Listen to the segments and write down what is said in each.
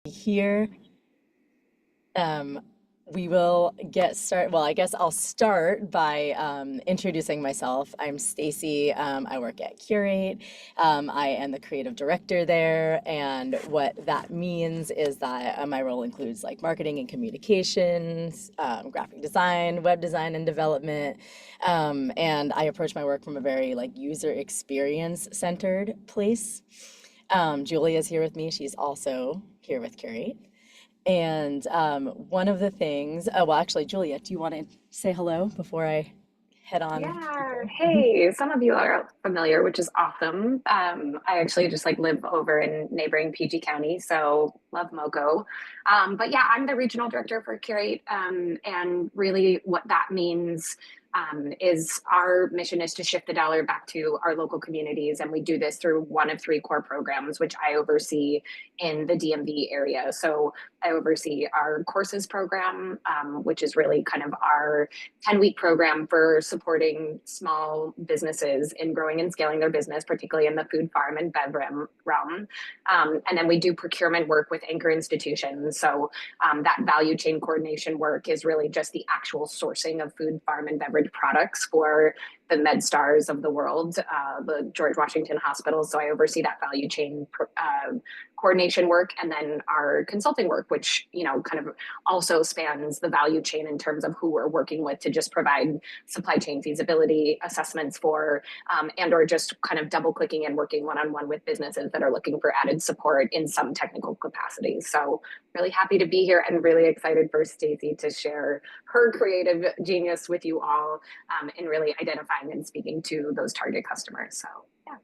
Here. Um, we will get started. Well, I guess I'll start by introducing myself. I'm Stacey. I work at Cureate. I am the creative director there, and what that means is that my role includes like marketing and communications, graphic design, web design and development, and I approach my work from a very like user experience centered place. Julia's here with me. She's also here with Curate. And one of the things, oh, well, actually, Julia, do you want to say hello before I head on Yeah, deeper? hey, some of you are familiar, which is awesome. I actually just like live over in neighboring PG County, so love Moco. But yeah, I'm the regional director for Curate, and really what that means is our mission is to shift the dollar back to our local communities, and we do this through one of three core programs, which I oversee in the DMV area. So I oversee our courses program, which is really kind of our 10-week program for supporting small businesses in growing and scaling their business, particularly in the food, farm, and bev realm. And then we do procurement work with anchor institutions. So that value chain coordination work is really just the actual sourcing of food, farm, and beverage products for the med stars of the world, the George Washington hospitals. So I oversee that value chain coordination work, and then our consulting work, which kind of also spans the value chain in terms of who we're working with to just provide supply chain feasibility assessments for, and or just kind of double clicking and working one-on-one with businesses that are looking for added support in some technical capacity. So really happy to be here and really excited for Stacey to share her creative genius with you all, in really identifying and speaking to those target customers. So yeah.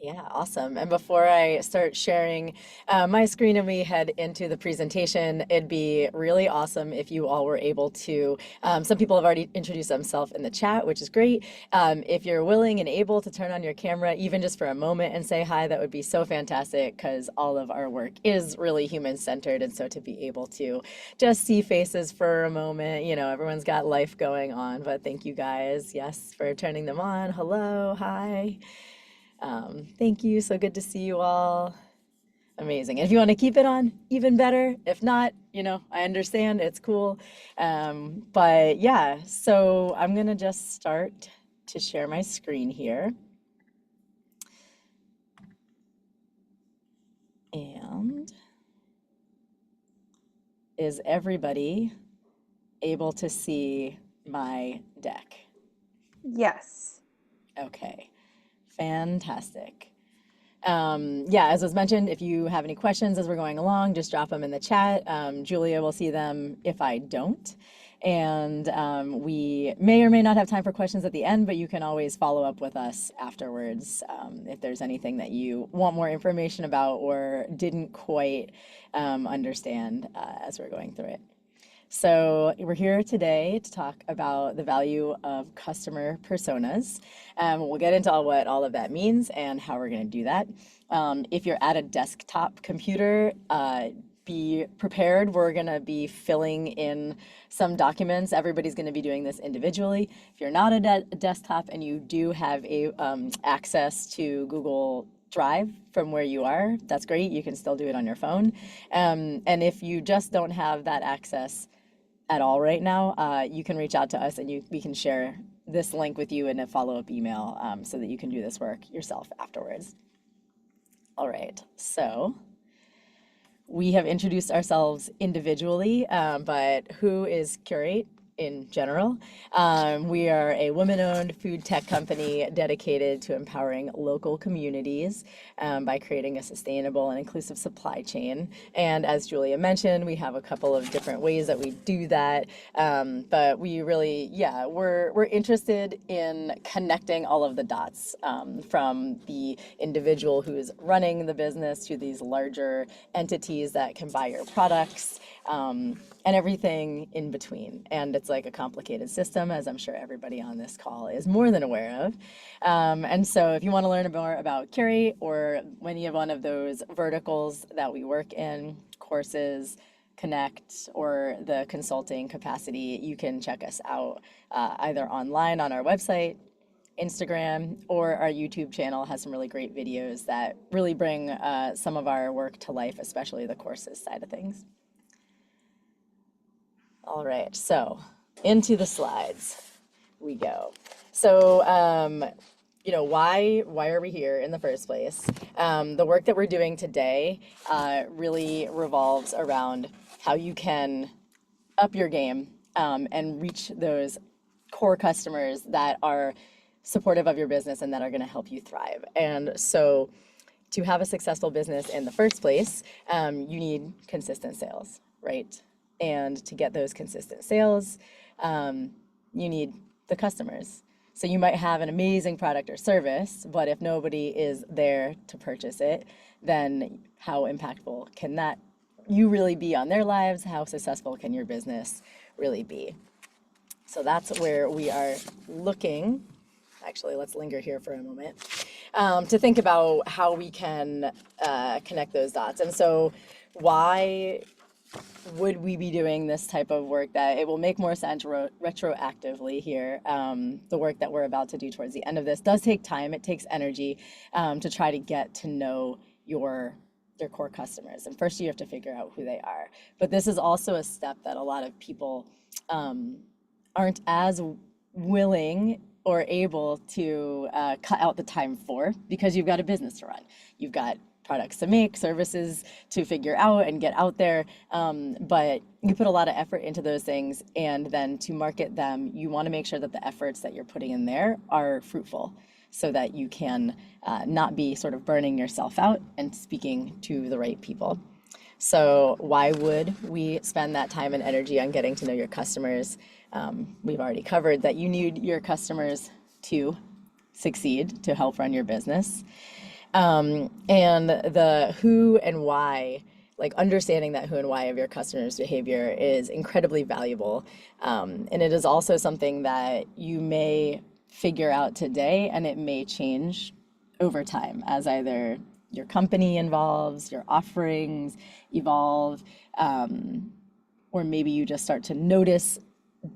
Yeah, awesome. And before I start sharing my screen and we head into the presentation, it'd be really awesome if you all were able to. Some people have already introduced themselves in the chat, which is great. If you're willing and able to turn on your camera, even just for a moment and say hi, that would be so fantastic because all of our work is really human centered. And so to be able to just see faces for a moment, everyone's got life going on. But thank you guys, yes, for turning them on. Hello, hi. Thank you. So good to see you all. Amazing. And if you want to keep it on, even better. If not, I understand. It's cool. But yeah, so I'm going to just start to share my screen here. And is everybody able to see my deck? Yes. Okay, fantastic. Yeah, as was mentioned, if you have any questions as we're going along, just drop them in the chat. Julia will see them if I don't. And we may or may not have time for questions at the end, but you can always follow up with us afterwards if there's anything that you want more information about or didn't quite understand as we're going through it. So we're here today to talk about the value of customer personas. We'll get into what all of that means and how we're going to do that. If you're at a desktop computer, be prepared. We're going to be filling in some documents. Everybody's going to be doing this individually. If you're not a desktop and you do have access to Google Drive from where you are, that's great. You can still do it on your phone. And if you just don't have that access at all right now, you can reach out to us and we can share this link with you in a follow-up email so that you can do this work yourself afterwards. All right, so we have introduced ourselves individually, but who is Curate in general? We are a women-owned food tech company dedicated to empowering local communities by creating a sustainable and inclusive supply chain. And as Julia mentioned, we have a couple of different ways that we do that. But we really, we're interested in connecting all of the dots from the individual who's running the business to these larger entities that can buy your products. And everything in between. And it's like a complicated system, as I'm sure everybody on this call is more than aware of. And so if you want to learn more about Cureate or any of one of those verticals that we work in, courses, Connect, or the consulting capacity, you can check us out either online on our website, Instagram, or our YouTube channel has some really great videos that really bring some of our work to life, especially the courses side of things. All right, so into the slides we go. So, why are we here in the first place? The work that we're doing today really revolves around how you can up your game and reach those core customers that are supportive of your business and that are going to help you thrive. And so, to have a successful business in the first place, you need consistent sales, right? And to get those consistent sales, you need the customers. So you might have an amazing product or service, but if nobody is there to purchase it, then how impactful can that you really be on their lives? How successful can your business really be? So that's where we are looking. Actually, let's linger here for a moment to think about how we can connect those dots. And so why would we be doing this type of work that it will make more sense retroactively here? The work that we're about to do towards the end of this does take time. It takes energy to try to get to know your core customers. And first you have to figure out who they are. But this is also a step that a lot of people aren't as willing or able to cut out the time for, because you've got a business to run. You've got products to make, services to figure out and get out there. But you put a lot of effort into those things, and then to market them, you want to make sure that the efforts that you're putting in there are fruitful so that you can not be sort of burning yourself out and speaking to the right people. So why would we spend that time and energy on getting to know your customers? We've already covered that you need your customers to succeed, to help run your business. And the who and why, like understanding that who and why of your customers' behavior is incredibly valuable. And it is also something that you may figure out today, and it may change over time as either your company evolves, your offerings evolve, or maybe you just start to notice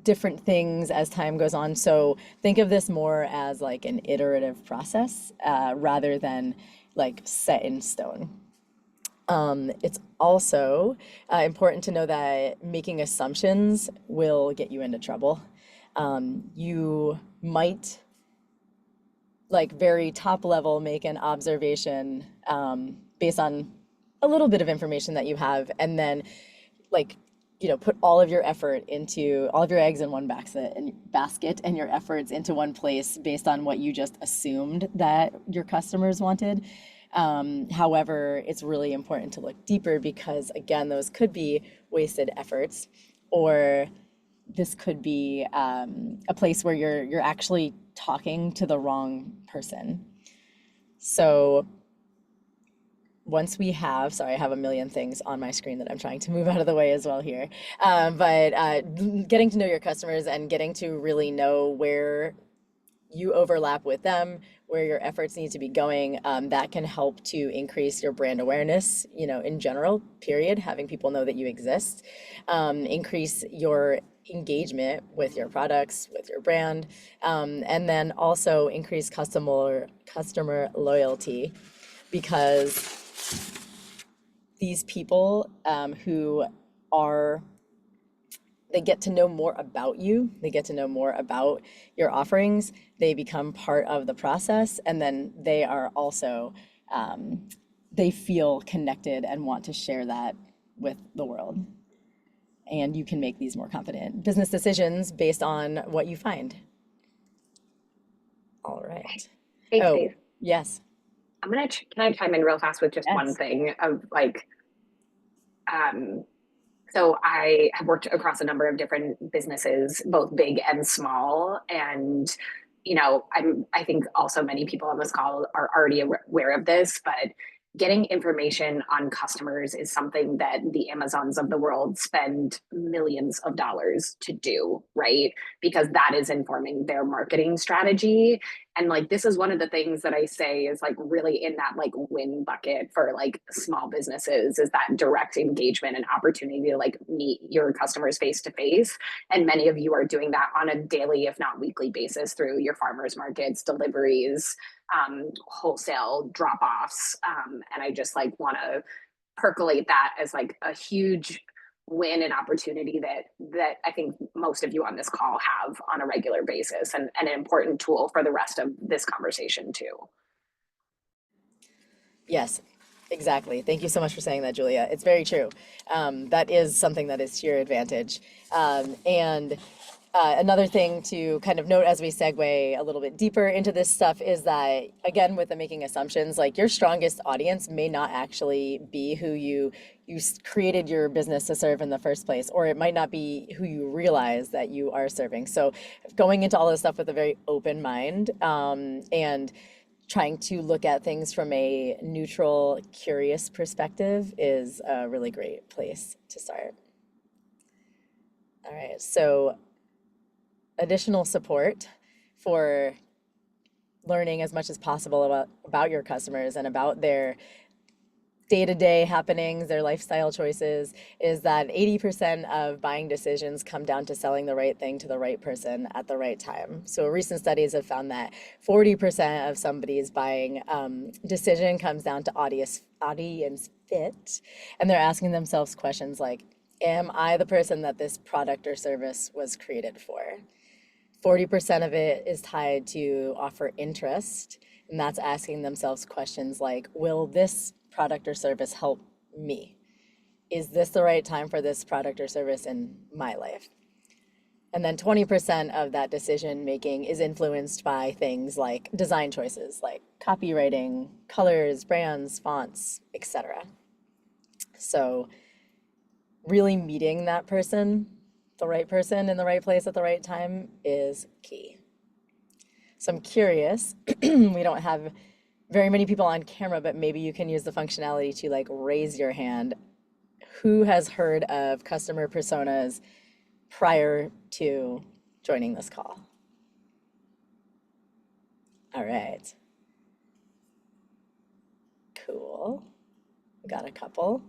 different things as time goes on. So think of this more as like an iterative process rather than like set in stone. It's also important to know that making assumptions will get you into trouble. You might, like very top level, make an observation based on a little bit of information that you have, and then put all of your effort into all of your eggs in one basket and your efforts into one place based on what you just assumed that your customers wanted. However, it's really important to look deeper, because again, those could be wasted efforts, or this could be a place where you're actually talking to the wrong person. So once we have, sorry, I have a million things on my screen that I'm trying to move out of the way as well here. But getting to know your customers and getting to really know where you overlap with them, where your efforts need to be going, that can help to increase your brand awareness, in general, period, having people know that you exist, increase your engagement with your products, with your brand, and then also increase customer loyalty, because these people they get to know more about you, they get to know more about your offerings, they become part of the process, and then they are also, they feel connected and want to share that with the world. And you can make these more confident business decisions based on what you find. All right. Hey, Oh, Steve. yes. Can I chime in real fast with just one thing of so I have worked across a number of different businesses, both big and small. And, I think also many people on this call are already aware of this, but getting information on customers is something that the Amazons of the world spend millions of dollars to do, right? Because that is informing their marketing strategy. And like, this is one of the things that I say is like really in that like win bucket for like small businesses, is that direct engagement and opportunity to like meet your customers face to face. And many of you are doing that on a daily, if not weekly basis through your farmers markets, deliveries, wholesale drop offs. And I just like want to percolate that as like a huge win and opportunity that I think most of you on this call have on a regular basis, and an important tool for the rest of this conversation too. Yes, exactly. Thank you so much for saying that, Julia. It's very true. That is something that is to your advantage. And another thing to kind of note as we segue a little bit deeper into this stuff is that, again, with the making assumptions, like your strongest audience may not actually be who you created your business to serve in the first place, or it might not be who you realize that you are serving. So going into all this stuff with a very open mind, and trying to look at things from a neutral, curious perspective is a really great place to start. All right, so additional support for learning as much as possible about your customers and about their day-to-day happenings, their lifestyle choices, is that 80% of buying decisions come down to selling the right thing to the right person at the right time. So recent studies have found that 40% of somebody's buying decision comes down to audience fit, and they're asking themselves questions like, am I the person that this product or service was created for? 40% of it is tied to offer interest, and that's asking themselves questions like, will this product or service help me? Is this the right time for this product or service in my life? And then 20% of that decision making is influenced by things like design choices, like copywriting, colors, brands, fonts, etc. So really meeting that person, the right person in the right place at the right time, is key. So I'm curious, we don't have very many people on camera, but maybe you can use the functionality to like raise your hand. Who has heard of customer personas prior to joining this call? All right. Cool. Got a couple.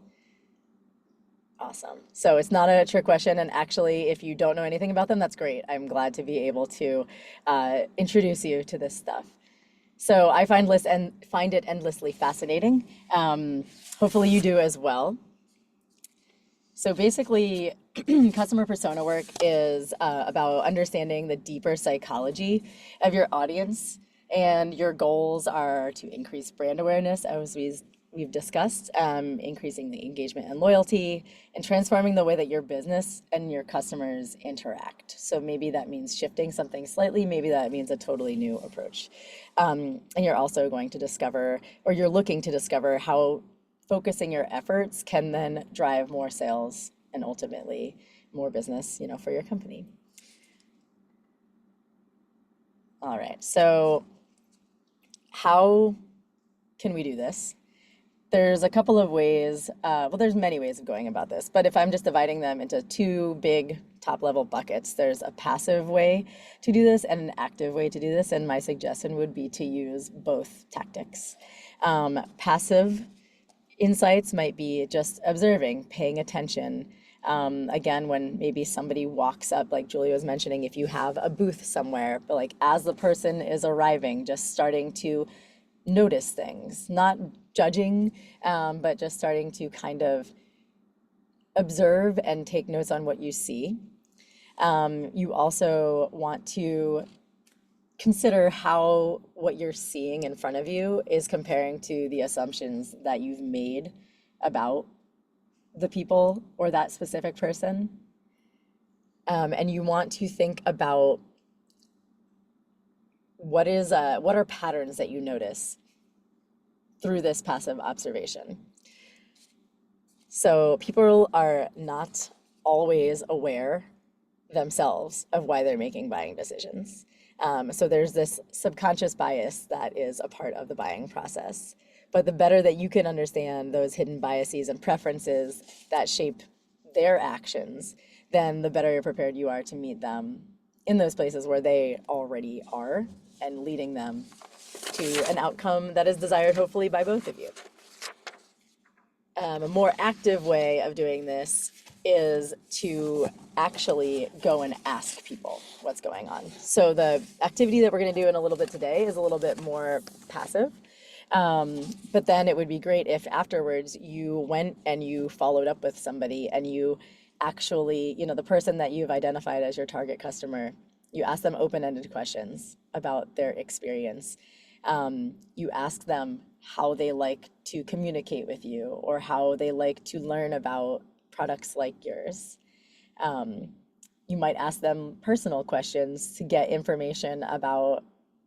Awesome. So it's not a trick question, and actually, if you don't know anything about them, that's great. I'm glad to be able to introduce you to this stuff. So I find it endlessly fascinating. Hopefully you do as well. So basically, customer persona work is about understanding the deeper psychology of your audience, and your goals are to increase brand awareness, as we've discussed, increasing the engagement and loyalty, and transforming the way that your business and your customers interact. So maybe that means shifting something slightly, maybe that means a totally new approach. And you're also going to discover, or you're looking to discover, how focusing your efforts can then drive more sales and ultimately more business, for your company. All right, so how can we do this? There's a couple of ways, there's many ways of going about this, but if I'm just dividing them into two big top level buckets, there's a passive way to do this and an active way to do this, and my suggestion would be to use both tactics. Passive insights might be just observing, paying attention. Again, when maybe somebody walks up, like Julia was mentioning, if you have a booth somewhere, but like as the person is arriving, just starting to notice things, not judging, but just starting to kind of observe and take notes on what you see. You also want to consider how what you're seeing in front of you is comparing to the assumptions that you've made about the people or that specific person. And you want to think about what are patterns that you notice through this passive observation. So people are not always aware themselves of why they're making buying decisions. So there's this subconscious bias that is a part of the buying process. But the better that you can understand those hidden biases and preferences that shape their actions, then the better prepared you are to meet them in those places where they already are. and leading them to an outcome that is desired, hopefully, by both of you. A more active way of doing this is to actually go and ask people what's going on. So the activity that we're going to do in a little bit today is a little bit more passive. But then it would be great if afterwards you went and you followed up with somebody and you actually, the person that you've identified as your target customer, you ask them open-ended questions about their experience. You ask them how they like to communicate with you or how they like to learn about products like yours. You might ask them personal questions to get information about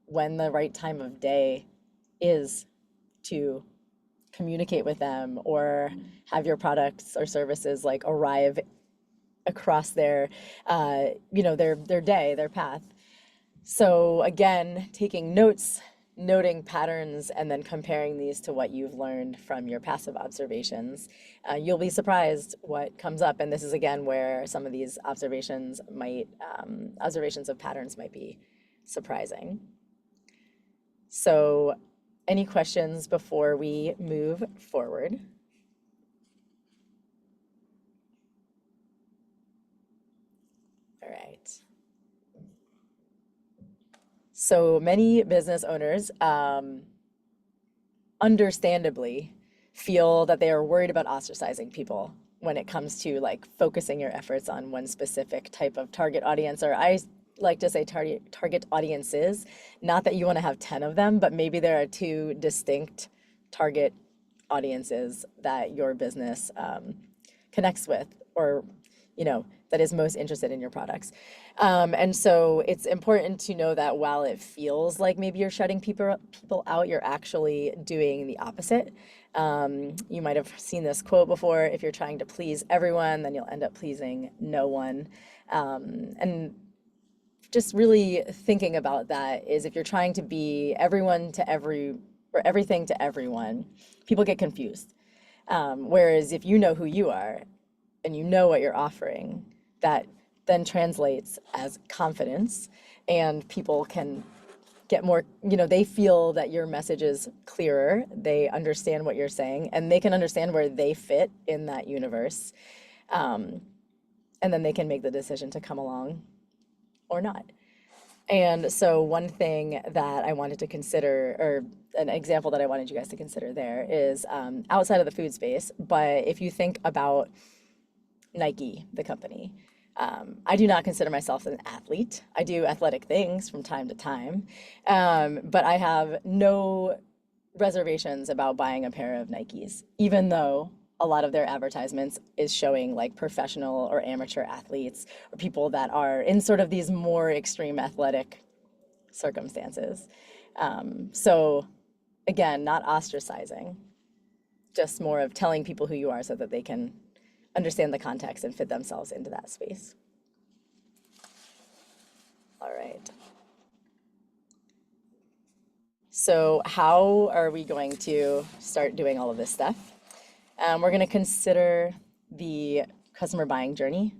when the right time of day is to communicate with them or have your products or services like arrive across their their day, their path. So again, taking notes, noting patterns, and then comparing these to what you've learned from your passive observations. You'll be surprised what comes up. And this is again where some of these observations of patterns might be surprising. So any questions before we move forward? All right. So many business owners, understandably, feel that they are worried about ostracizing people when it comes to like focusing your efforts on one specific type of target audience, or I like to say target audiences. Not that you want to have 10 of them, but maybe there are 2 distinct target audiences that your business connects with, or that is most interested in your products. And so it's important to know that while it feels like maybe you're shutting people out, you're actually doing the opposite. You might have seen this quote before: if you're trying to please everyone, then you'll end up pleasing no one. And just really thinking about that is, if you're trying to be everyone to or everything to everyone, people get confused. Whereas if you know who you are and you know what you're offering, that then translates as confidence, and people can get more, they feel that your message is clearer, they understand what you're saying, and they can understand where they fit in that universe. And then they can make the decision to come along or not. And so one thing that I wanted to consider, or an example that I wanted you guys to consider there, is outside of the food space, but if you think about Nike, the company, I do not consider myself an athlete. I do athletic things from time to time, but I have no reservations about buying a pair of Nikes, even though a lot of their advertisements is showing like professional or amateur athletes or people that are in sort of these more extreme athletic circumstances. So again, not ostracizing, just more of telling people who you are so that they can understand the context and fit themselves into that space. All right. So how are we going to start doing all of this stuff? We're going to consider the customer buying journey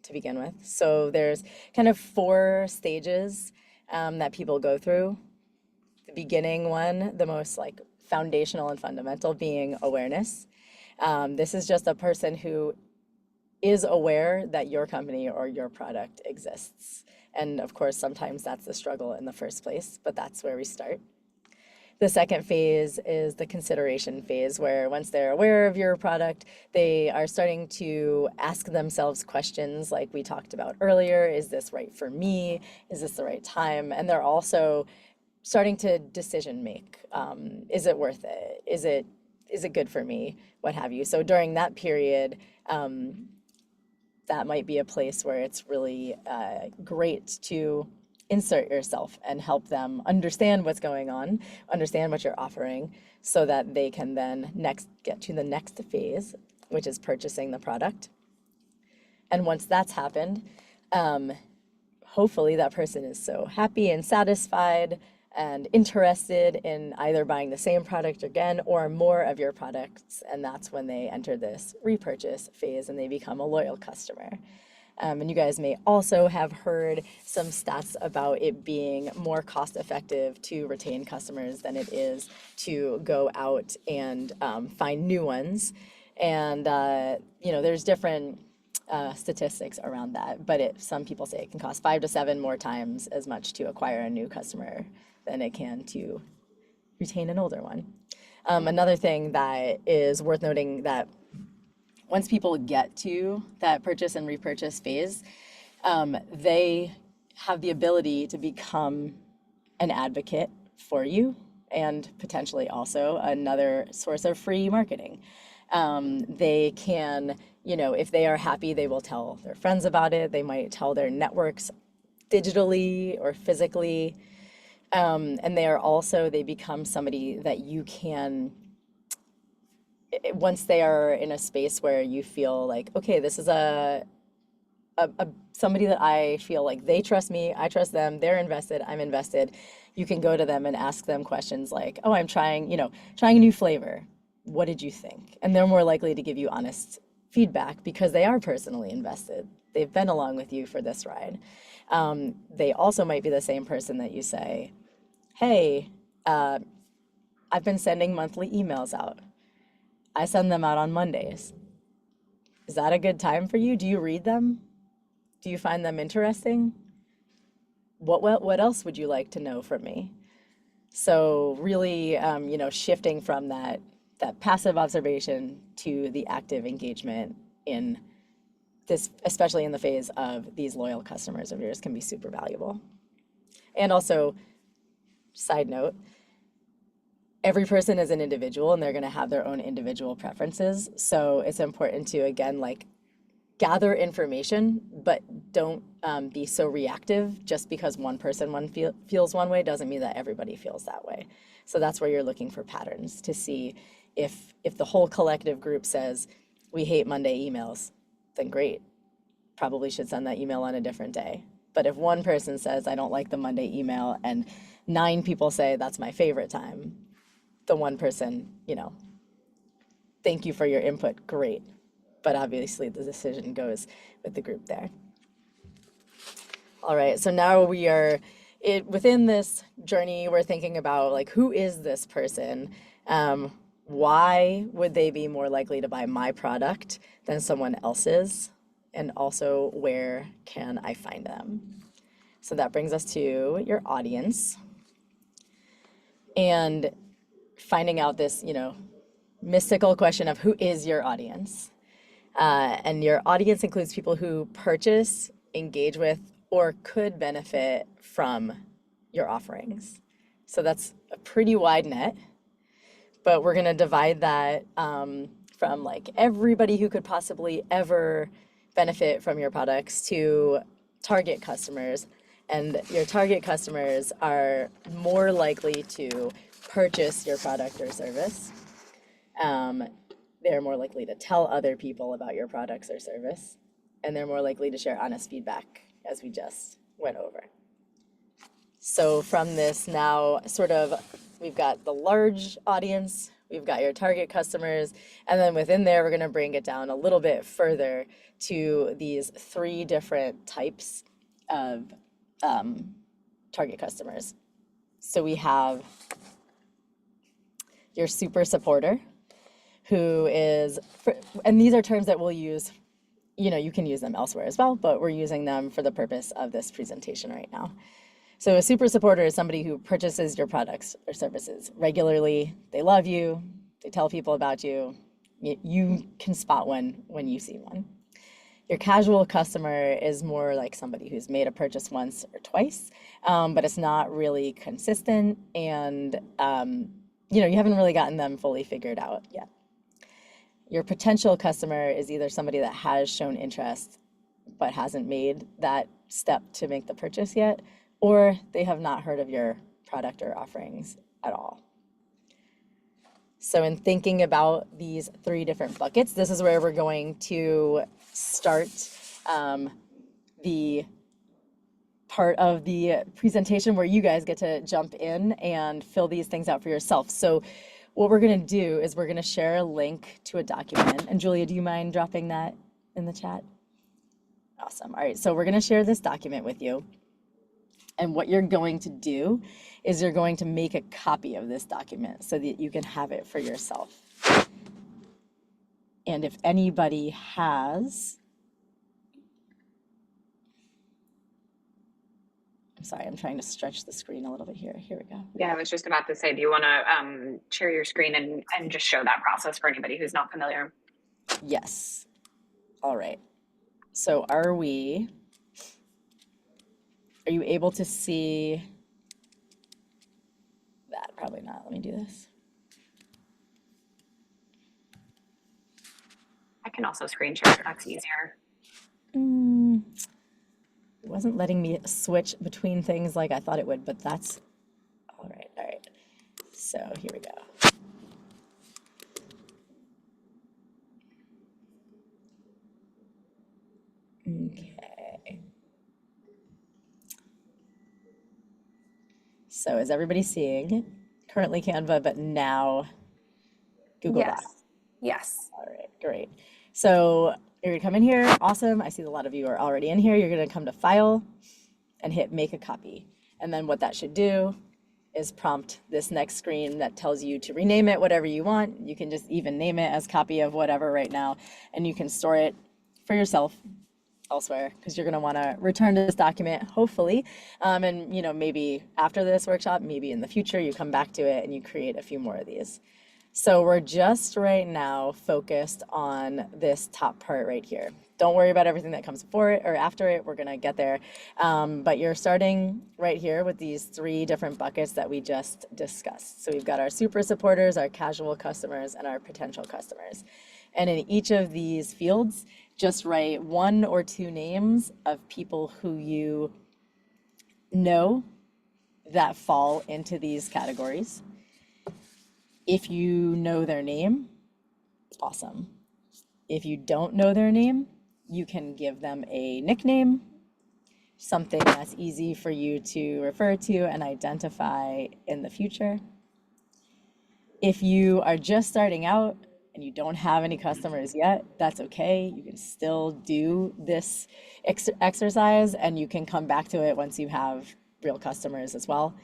to begin with. So there's kind of 4 stages that people go through. The beginning one, the most like foundational and fundamental, being awareness. This is just a person who is aware that your company or your product exists. And of course, sometimes that's the struggle in the first place, but that's where we start. The second phase is the consideration phase, where once they're aware of your product, they are starting to ask themselves questions like we talked about earlier. Is this right for me? Is this the right time? And they're also starting to decision make. Is it worth it? Is it good for me? What have you? So during that period, that might be a place where it's really great to insert yourself and help them understand what's going on, understand what you're offering, so that they can then get to the next phase, which is purchasing the product. And once that's happened, hopefully that person is so happy and satisfied and interested in either buying the same product again or more of your products, and that's when they enter this repurchase phase and they become a loyal customer. And you guys may also have heard some stats about it being more cost effective to retain customers than it is to go out and find new ones. And, there's different statistics around that, but some people say it can cost 5 to 7 more times as much to acquire a new customer than it can to retain an older one. Another thing that is worth noting that once people get to that purchase and repurchase phase, they have the ability to become an advocate for you and potentially also another source of free marketing. They can, if they are happy, they will tell their friends about it. They might tell their networks digitally or physically. And they become somebody that you can, once they are in a space where you feel like, okay, this is somebody that I feel like they trust me, I trust them, they're invested, I'm invested. You can go to them and ask them questions like, oh, I'm trying a new flavor. What did you think? And they're more likely to give you honest feedback because they are personally invested. They've been along with you for this ride. They also might be the same person that you say, hey, I've been sending monthly emails out. I send them out on Mondays. Is that a good time for you? Do you read them? Do you find them interesting? What else would you like to know from me? So really, shifting from that passive observation to the active engagement in this, especially in the phase of these loyal customers of yours, can be super valuable. And also, side note, every person is an individual and they're going to have their own individual preferences. So it's important to, again, gather information, but don't be so reactive. Just because one person feels one way doesn't mean that everybody feels that way. So that's where you're looking for patterns to see if the whole collective group says, we hate Monday emails, then great. Probably should send that email on a different day. But if one person says, I don't like the Monday email, and 9 people say that's my favorite time, the one person, thank you for your input, great. But obviously the decision goes with the group there. All right, so now we are, within this journey, we're thinking about who is this person? Why would they be more likely to buy my product than someone else's? And also, where can I find them? So that brings us to your audience. And finding out this, mystical question of who is your audience. And your audience includes people who purchase, engage with, or could benefit from your offerings. So that's a pretty wide net, but we're gonna divide that from everybody who could possibly ever benefit from your products to target customers. And your target customers are more likely to purchase your product or service. They're more likely to tell other people about your products or service, and they're more likely to share honest feedback, as we just went over. So from this now, we've got the large audience, we've got your target customers, and then within there, we're gonna bring it down a little bit further to these 3 different types of target customers. So we have your super supporter, who is, and these are terms that we'll use, you can use them elsewhere as well, but we're using them for the purpose of this presentation right now. So a super supporter is somebody who purchases your products or services regularly. They love you, they tell people about you. You can spot one when you see one. Your casual customer is more like somebody who's made a purchase once or twice, but it's not really consistent, and you haven't really gotten them fully figured out yet. Your potential customer is either somebody that has shown interest but hasn't made that step to make the purchase yet, or they have not heard of your product or offerings at all. So in thinking about these 3 different buckets, this is where we're going to start the part of the presentation where you guys get to jump in and fill these things out for yourself. So what we're going to do is we're going to share a link to a document. And Julia, do you mind dropping that in the chat? Awesome. All right, so we're going to share this document with you. And what you're going to do is you're going to make a copy of this document so that you can have it for yourself. And if anybody has, I'm sorry, I'm trying to stretch the screen a little bit here. Here we go. Yeah, I was just about to say, do you want to share your screen and just show that process for anybody who's not familiar? Yes. All right. So are you able to see that? Probably not. Let me do this. I can also screen share if that's easier. It wasn't letting me switch between things like I thought it would, but that's all right. All right. So here we go. Okay. So is everybody seeing currently Canva, but now Google Yes. Docs? Yes. All right, great. So you're gonna come in here. Awesome. I see a lot of you are already in here. You're gonna come to File and hit Make a Copy. And then what that should do is prompt this next screen that tells you to rename it whatever you want. You can just even name it as copy of whatever right now, and you can store it for yourself elsewhere because you're going to want to return to this document, hopefully. And, maybe after this workshop, maybe in the future, you come back to it and you create a few more of these. So we're just right now focused on this top part right here. Don't worry about everything that comes before it or after it. We're going to get there. But you're starting right here with these 3 different buckets that we just discussed. So we've got our super supporters, our casual customers, and our potential customers. And in each of these fields, just write 1 or 2 names of people who you know that fall into these categories. If you know their name, awesome. If you don't know their name, you can give them a nickname, something that's easy for you to refer to and identify in the future. If you are just starting out and you don't have any customers yet, that's okay. You can still do this exercise and you can come back to it once you have real customers as well.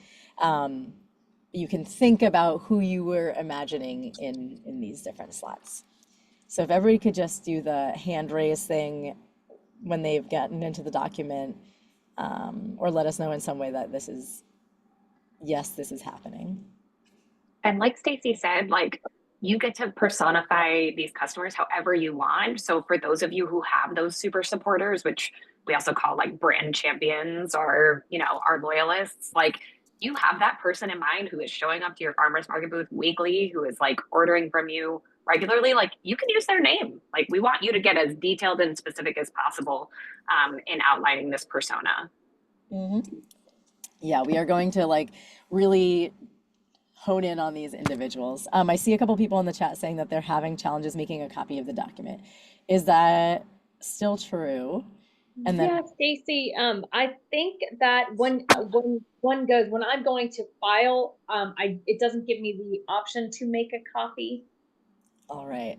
You can think about who you were imagining in these different slots. So if everybody could just do the hand raise thing when they've gotten into the document, or let us know in some way that this is happening. And like Stacey said, you get to personify these customers however you want. So for those of you who have those super supporters, which we also call brand champions or, our loyalists, you have that person in mind who is showing up to your farmers market booth weekly, who is ordering from you regularly. You can use their name. We want you to get as detailed and specific as possible in outlining this persona. Mm-hmm. Yeah, we are going to really hone in on these individuals. I see a couple people in the chat saying that they're having challenges making a copy of the document. Is that still true? And then, yeah, Stacey, I think that when I'm going to file, it doesn't give me the option to make a copy. All right,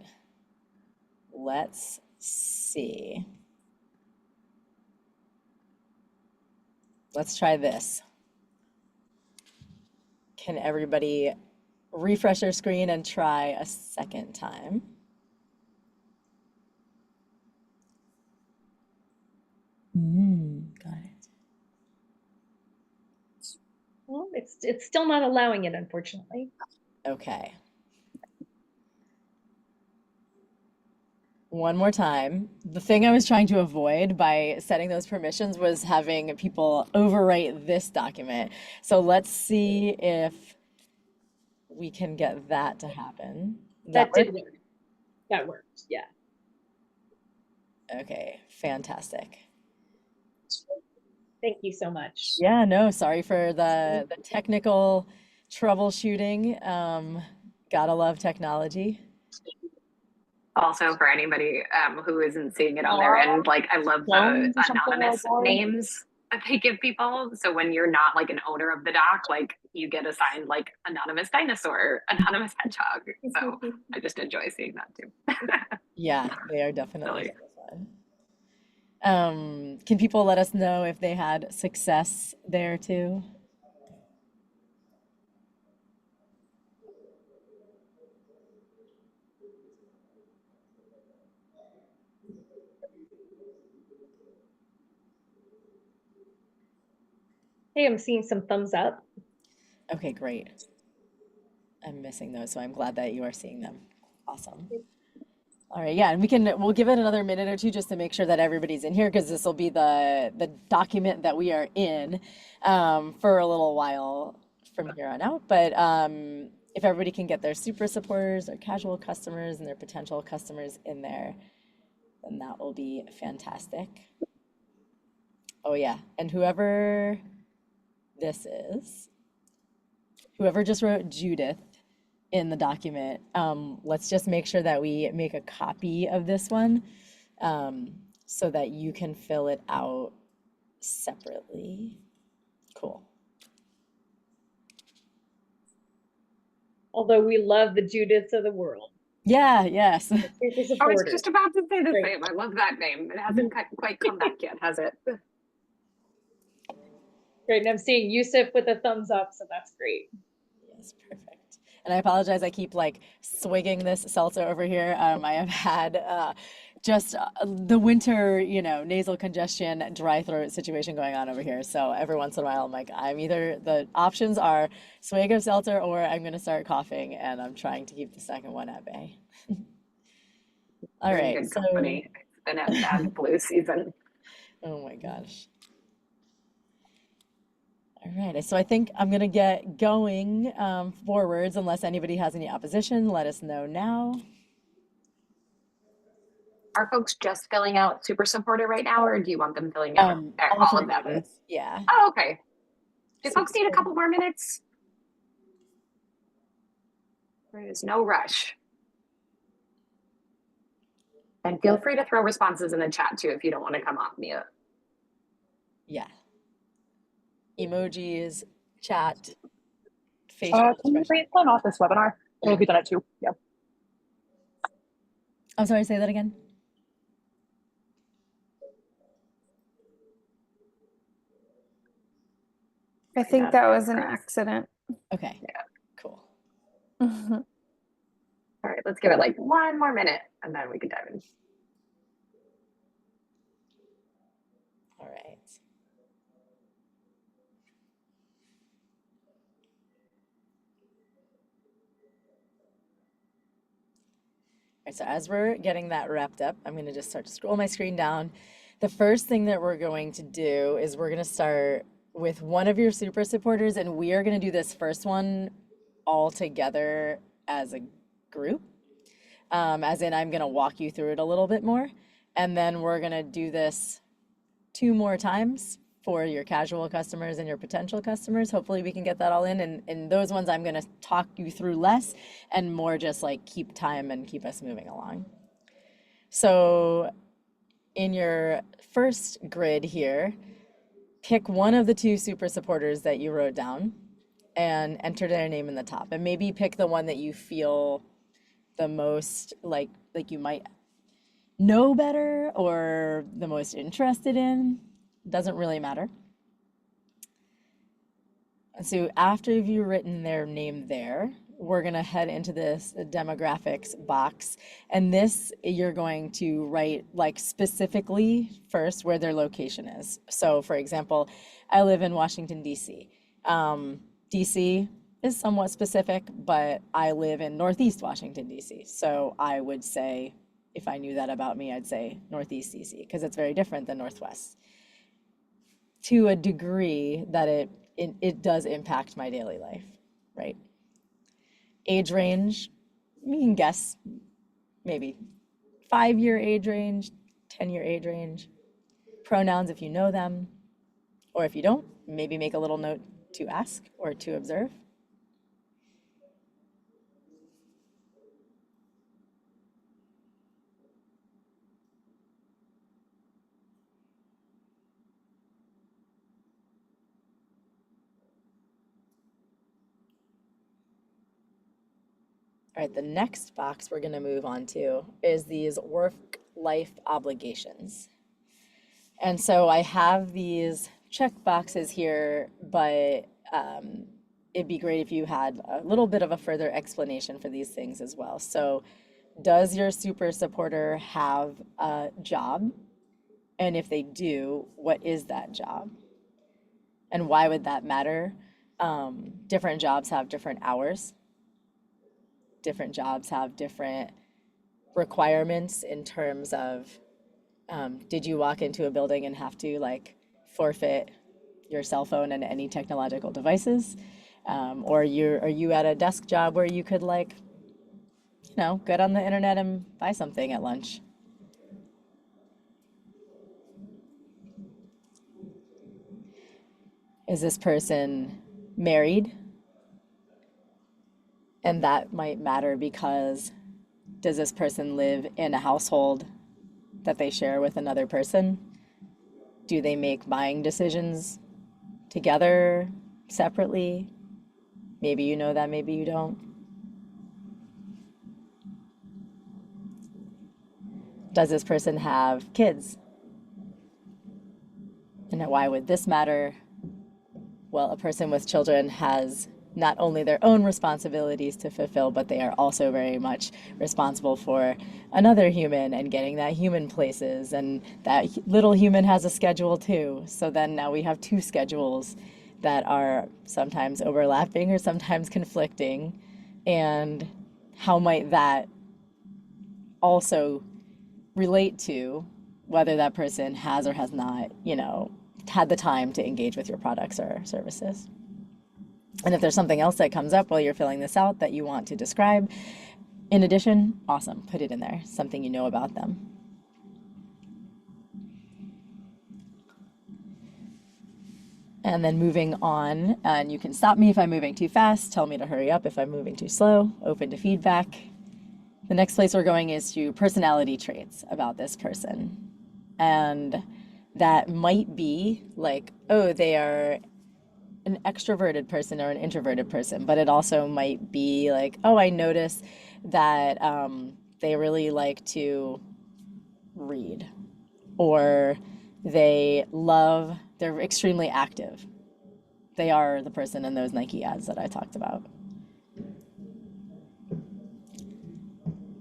let's see. Let's try this. Can everybody refresh their screen and try a second time? Got it. Well, it's still not allowing it, unfortunately. Okay. One more time. The thing I was trying to avoid by setting those permissions was having people overwrite this document. So let's see if we can get that to happen. That did work. That worked, yeah. Okay, fantastic. Thank you so much. Yeah, no, sorry for the technical troubleshooting. Gotta love technology. Also, for anybody who isn't seeing it on their end, I love the anonymous names that they give people. So when you're not an owner of the doc, you get assigned anonymous dinosaur, anonymous hedgehog. So I just enjoy seeing that too. Yeah, they are definitely Really. fun. Can people let us know if they had success there too? Hey, I'm seeing some thumbs up. Okay, great. I'm missing those, so I'm glad that you are seeing them. Awesome. All right, yeah, and we'll give it another minute or two just to make sure that everybody's in here because this will be the document that we are in for a little while from here on out. But if everybody can get their super supporters, their casual customers, and their potential customers in there, then that will be fantastic. Oh yeah, and whoever this is, whoever just wrote Judith in the document, let's just make sure that we make a copy of this one so that you can fill it out separately. Cool. Although we love the Judiths of the world. Yeah, yes. Super I was supporters. just about to say the Great. same. I love that name. It hasn't quite come back yet, has it? Great. And I'm seeing Yusuf with a thumbs up, so that's great. Yes, perfect. And I apologize, I keep like swigging this seltzer over here. I have had just the winter, nasal congestion, dry throat situation going on over here. So every once in a while, I'm like, the options are swig of seltzer or I'm going to start coughing, and I'm trying to keep the second one at bay. All You're in right, good so, company. It's been a bad flu season. oh my gosh. All right, so I think I'm gonna get going forwards unless anybody has any opposition. Let us know now. Are folks just filling out super supporter right now, or do you want them filling out All all three of of them? us. Yeah. Oh, okay. Do Super folks need a supportive. couple more minutes? There is no rush. And feel free to throw responses in the chat too if you don't want to come off mute. Yeah. Emojis, chat, facial Can you expression. please turn off this webinar? Or have you done it too? Yeah. I'm sorry, say that again. I think that was an accident. Okay. Yeah. Cool. Mhm. All right, let's give it like one more minute and then we can dive in. All right. All right, so as we're getting that wrapped up, I'm gonna just start to scroll my screen down. The first thing that we're going to do is we're gonna start with one of your super supporters, and we are gonna do this first one all together as a group. As in, I'm gonna walk you through it a little bit more, and then we're gonna do this 2 more times for your casual customers and your potential customers. Hopefully we can get that all in. And those ones I'm gonna talk you through less and more just like keep time and keep us moving along. So in your first grid here, pick one of the 2 super supporters that you wrote down and enter their name in the top. And maybe pick the one that you feel the most like you might know better or the most interested in. Doesn't really matter. So after you've written their name there, we're gonna head into this demographics box. And this, you're going to write like specifically first where their location is. So for example, I live in Washington, DC. DC is somewhat specific, but I live in Northeast Washington, DC. So I would say, if I knew that about me, I'd say Northeast DC, because it's very different than Northwest to a degree that it does impact my daily life, right? Age range, you can guess maybe 5-year age range, 10-year age range. Pronouns if you know them, or if you don't, maybe make a little note to ask or to observe. All right, the next box we're gonna move on to is these work-life obligations. And so I have these check boxes here, but it'd be great if you had a little bit of a further explanation for these things as well. So, does your super supporter have a job? And if they do, what is that job? And why would that matter? Different jobs have different hours. Different jobs have different requirements in terms of did you walk into a building and have to like forfeit your cell phone and any technological devices? Or are you at a desk job where you could like, get on the internet and buy something at lunch? Is this person married? And that might matter because does this person live in a household that they share with another person? Do they make buying decisions together, separately? Maybe you know that, maybe you don't. Does this person have kids? And why would this matter? Well, a person with children has not only their own responsibilities to fulfill, but they are also very much responsible for another human and getting that human places. And that little human has a schedule too. So then now we have two schedules that are sometimes overlapping or sometimes conflicting. And how might that also relate to whether that person has or has not, had the time to engage with your products or services? And if there's something else that comes up while you're filling this out that you want to describe, in addition, awesome, put it in there, something you know about them. And then moving on, and you can stop me if I'm moving too fast, tell me to hurry up if I'm moving too slow, open to feedback. The next place we're going is to personality traits about this person. And that might be like, oh, they are an extroverted person or an introverted person, but it also might be like, oh, I notice that they really like to read, or they're extremely active. They are the person in those Nike ads that I talked about.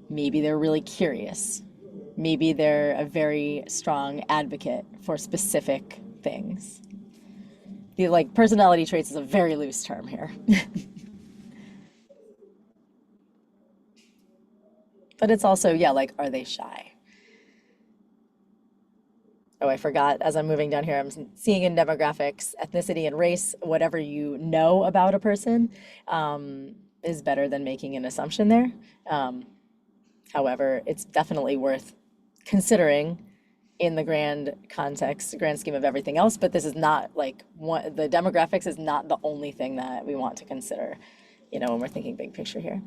Maybe they're really curious. Maybe they're a very strong advocate for specific things. The personality traits is a very loose term here. But it's also, yeah, are they shy? Oh, I forgot, as I'm moving down here, I'm seeing in demographics, ethnicity and race, whatever you know about a person is better than making an assumption there. However, it's definitely worth considering in the grand context, grand scheme of everything else, but this is not the demographics is not the only thing that we want to consider, when we're thinking big picture here.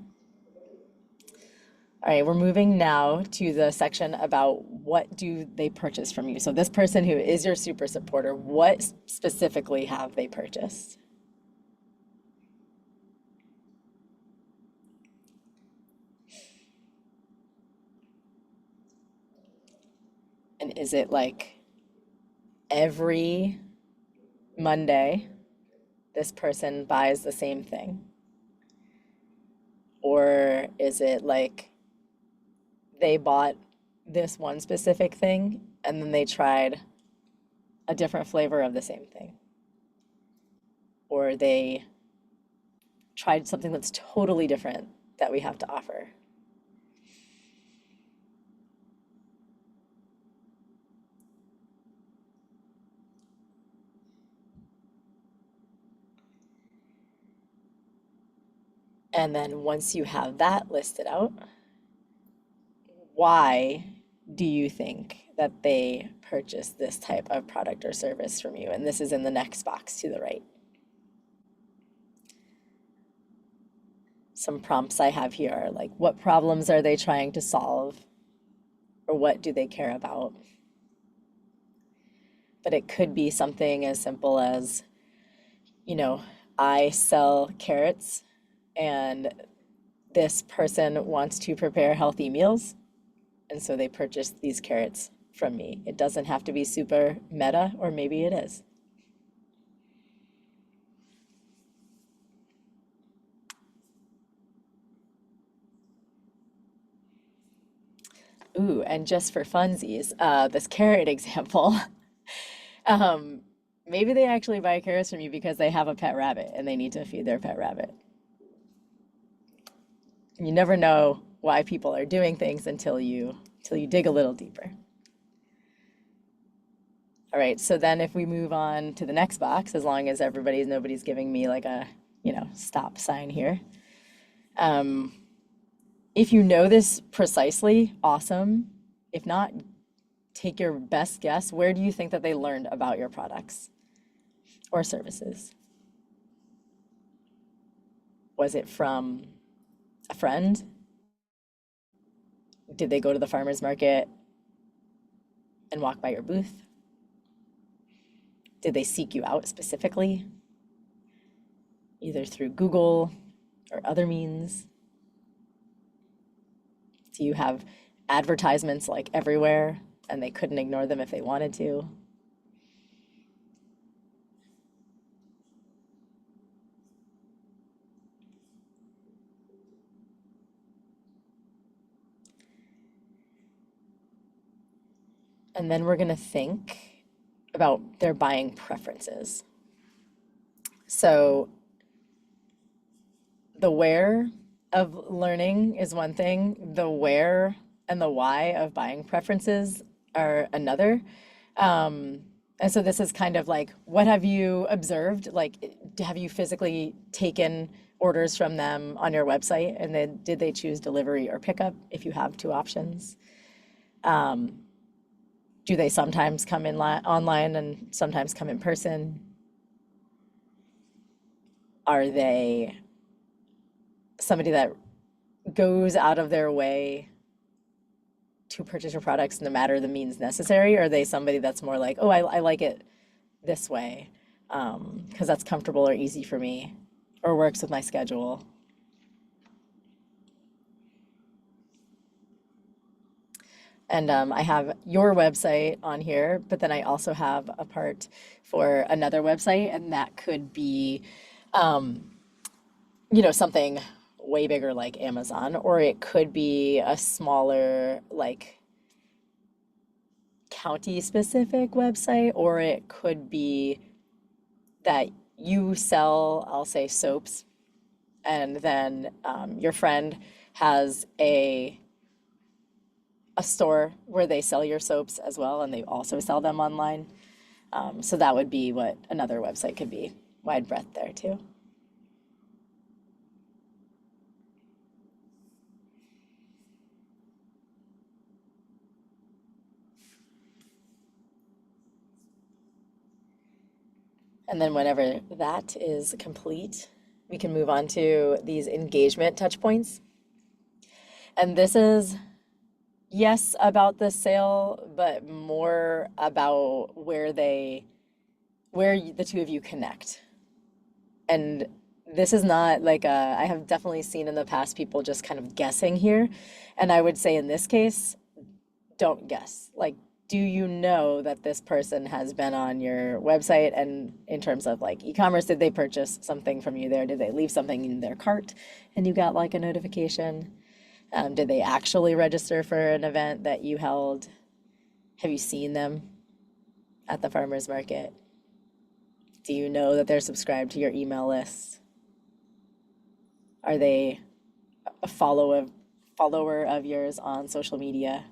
All right, we're moving now to the section about what do they purchase from you. So this person who is your super supporter, what specifically have they purchased? And is it every Monday this person buys the same thing? Or is it they bought this one specific thing and then they tried a different flavor of the same thing? Or they tried something that's totally different that we have to offer? And then once you have that listed out, why do you think that they purchase this type of product or service from you? And this is in the next box to the right. Some prompts I have here are what problems are they trying to solve? Or what do they care about? But it could be something as simple as, I sell carrots and this person wants to prepare healthy meals. And so they purchase these carrots from me. It doesn't have to be super meta, or maybe it is. Ooh, and just for funsies, this carrot example, um, maybe they actually buy carrots from you because they have a pet rabbit and they need to feed their pet rabbit. You never know why people are doing things until you dig a little deeper. All right, so then if we move on to the next box, as long as nobody's giving me like a, stop sign here. If you know this precisely, awesome. If not, take your best guess. Where do you think that they learned about your products or services? Was it from a friend? Did they go to the farmer's market and walk by your booth? Did they seek you out specifically, either through Google or other means? Do you have advertisements like everywhere and they couldn't ignore them if they wanted to? And then we're going to think about their buying preferences. So the where of learning is one thing, the where and the why of buying preferences are another. And so this is kind of like, what have you observed? Like, have you physically taken orders from them on your website? And then did they choose delivery or pickup if you have two options? Do they sometimes come in online and sometimes come in person? Are they somebody that goes out of their way to purchase your products no matter the means necessary? Or are they somebody that's more like, oh, I like it this way because that's comfortable or easy for me or works with my schedule? And I have your website on here, but then I also have a part for another website, and that could be, something way bigger like Amazon, or it could be a smaller, like county-specific website, or it could be that you sell, I'll say, soaps, and then your friend has a store where they sell your soaps as well, and they also sell them online. So that would be what another website could be. Wide breadth there too. And then whenever that is complete, we can move on to these engagement touch points. And this is, yes, about the sale, but more about where the two of you connect. And this is not like I have definitely seen in the past people just kind of guessing here. And I would say in this case, don't guess. Like, do you know that this person has been on your website? And in terms of like e-commerce, did they purchase something from you there? Did they leave something in their cart and you got like a notification? Did they actually register for an event that you held? Have you seen them at the farmer's market? Do you know that they're subscribed to your email list? Are they a follower of yours on social media?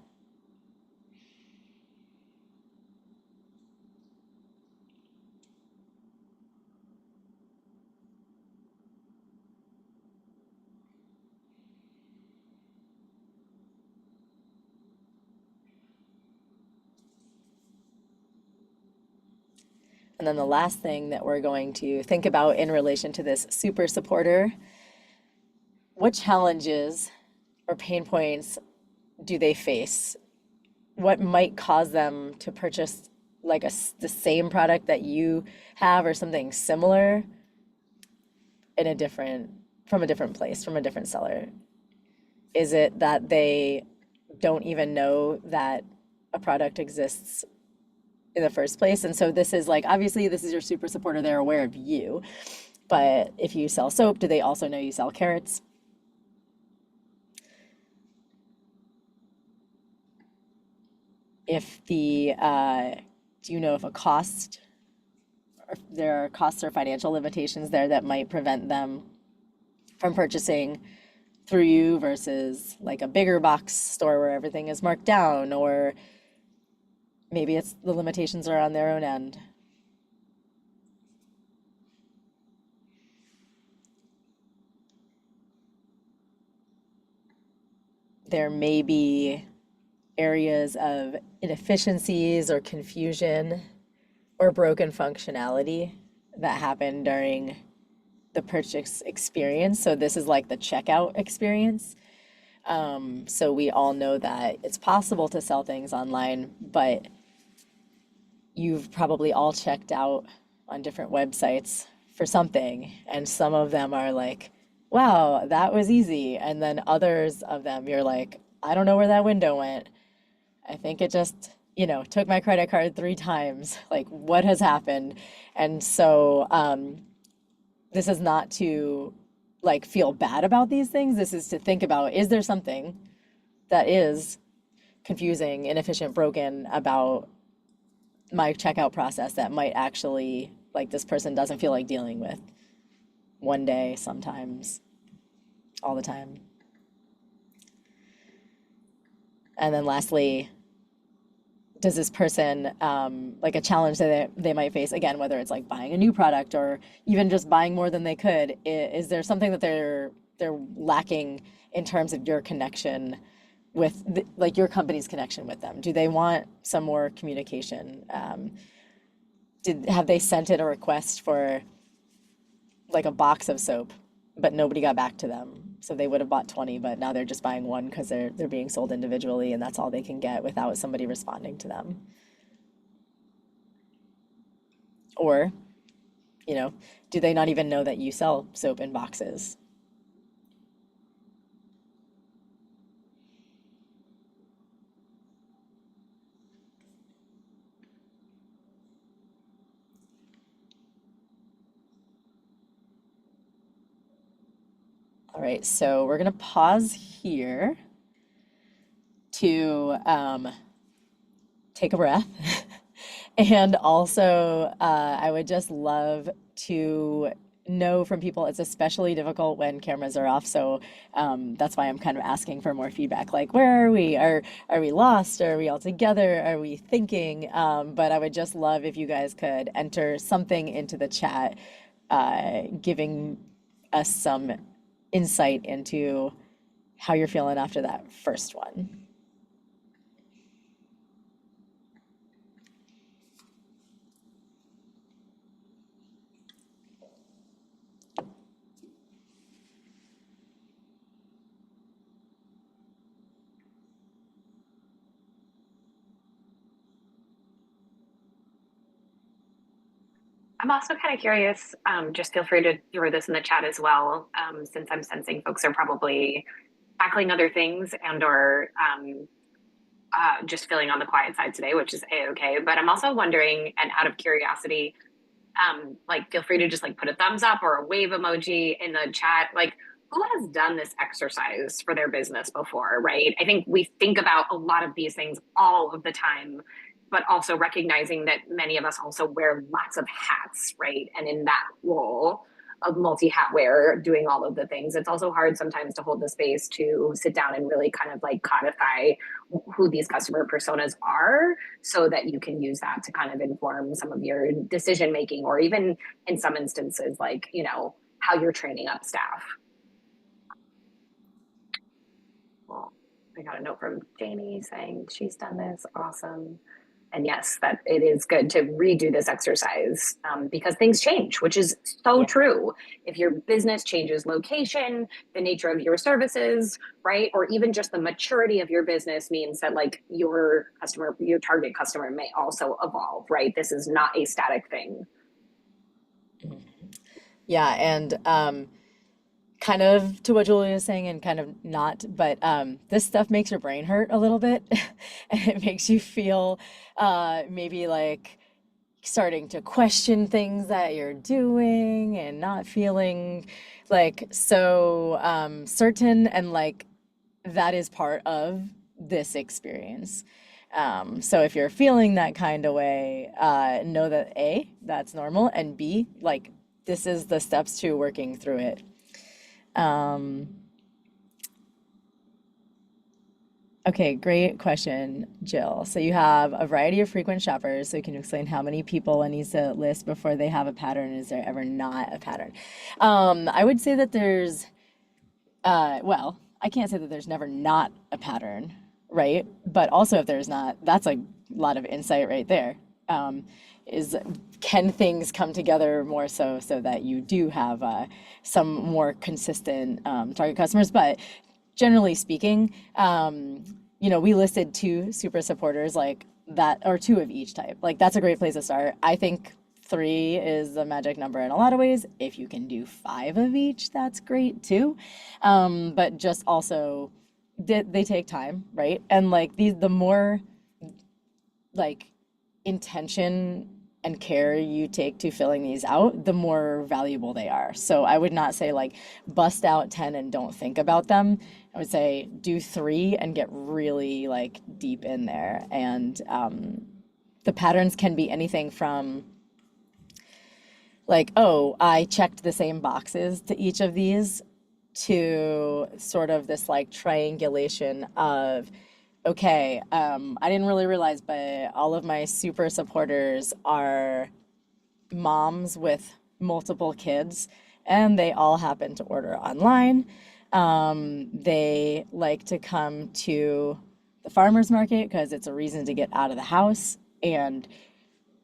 And then the last thing that we're going to think about in relation to this super supporter, what challenges or pain points do they face? What might cause them to purchase like the same product that you have or something similar from a different place, from a different seller? Is it that they don't even know that a product exists in the first place. And so this is like, obviously, this is your super supporter. They're aware of you. But if you sell soap, do they also know you sell carrots? If the, do you know if a cost, or if there are costs or financial limitations there that might prevent them from purchasing through you versus like a bigger box store where everything is marked down, or maybe it's the limitations are on their own end. There may be areas of inefficiencies or confusion or broken functionality that happen during the purchase experience. So this is like the checkout experience. So we all know that it's possible to sell things online, but you've probably all checked out on different websites for something, and some of them are like, wow, that was easy. And then others of them, you're like, I don't know where that window went. I think it just, took my credit card 3 times. Like, what has happened? And so this is not to like feel bad about these things. This is to think about, is there something that is confusing, inefficient, broken about my checkout process that might actually, like, this person doesn't feel like dealing with one day, sometimes, all the time. And then lastly, does this person, like a challenge that they might face, again, whether it's like buying a new product or even just buying more than they could, is there something that they're lacking in terms of your connection with, like your company's connection with them? Do they want some more communication? Have they sent in a request for like a box of soap, but nobody got back to them? So they would have bought 20, but now they're just buying one because they're being sold individually, and that's all they can get without somebody responding to them. Or, do they not even know that you sell soap in boxes? All right, so we're gonna pause here to take a breath. And also, I would just love to know from people, it's especially difficult when cameras are off. So that's why I'm kind of asking for more feedback. Like, where are we? Are we lost? Are we all together? Are we thinking? But I would just love if you guys could enter something into the chat, giving us some insight into how you're feeling after that first one. I'm also kind of curious, just feel free to throw this in the chat as well, since I'm sensing folks are probably tackling other things and or just feeling on the quiet side today, which is a-okay. But I'm also wondering, and out of curiosity, like feel free to just like put a thumbs up or a wave emoji in the chat. Like, who has done this exercise for their business before, right? I think we think about a lot of these things all of the time, but also recognizing that many of us also wear lots of hats, right? And in that role of multi-hat wear, doing all of the things, it's also hard sometimes to hold the space to sit down and really kind of like codify who these customer personas are, so that you can use that to kind of inform some of your decision making, or even in some instances, like, how you're training up staff. Well, I got a note from Jamie saying she's done this. Awesome. And yes, that it is good to redo this exercise, because things change, which is so true. If your business changes location, the nature of your services, right? Or even just the maturity of your business means that like your target customer may also evolve, right? This is not a static thing. Yeah, and kind of to what Julia is saying and kind of not, but this stuff makes your brain hurt a little bit and it makes you feel maybe like starting to question things that you're doing and not feeling like so certain, and like that is part of this experience. So if you're feeling that kind of way, know that A, that's normal, and B, like this is the steps to working through it. Okay, great question, Jill. So you have a variety of frequent shoppers, so you can explain how many people one needs to list before they have a pattern. Is there ever not a pattern? I would say that there's, well, I can't say that there's never not a pattern, right? But also if there's not, that's a lot of insight right there. Is can things come together more so that you do have some more consistent target customers? But generally speaking, we listed 2 super supporters like that, or 2 of each type. Like that's a great place to start. I think 3 is the magic number in a lot of ways. If you can do 5 of each, that's great too. But just also, they take time, right? And like the more like intention and care you take to filling these out, the more valuable they are. So I would not say like bust out 10 and don't think about them. I would say do 3 and get really like deep in there. And the patterns can be anything from like, oh, I checked the same boxes to each of these, to sort of this like triangulation of, okay, I didn't really realize, but all of my super supporters are moms with multiple kids, and they all happen to order online. They like to come to the farmer's market because it's a reason to get out of the house, and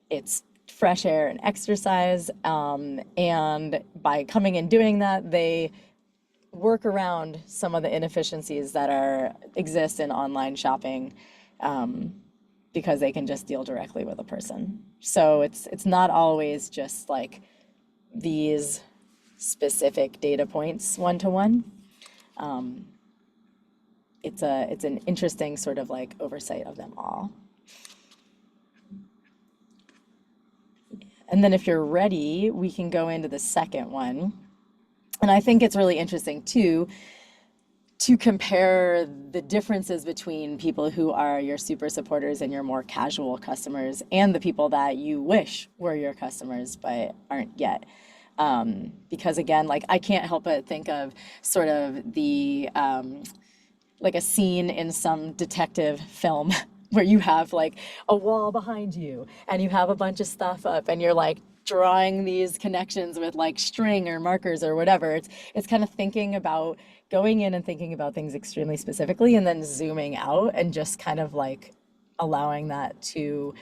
it's fresh air and exercise. And by coming and doing that, they work around some of the inefficiencies that exist in online shopping, because they can just deal directly with a person. So it's not always just like these specific data points one to one. It's an interesting sort of like oversight of them all. And then if you're ready, we can go into the second one. And I think it's really interesting too, to compare the differences between people who are your super supporters and your more casual customers, and the people that you wish were your customers but aren't yet. Because again, like I can't help but think of sort of the like a scene in some detective film where you have like a wall behind you and you have a bunch of stuff up and you're like drawing these connections with like string or markers or whatever. It's kind of thinking about going in and thinking about things extremely specifically, and then zooming out and just kind of like allowing that to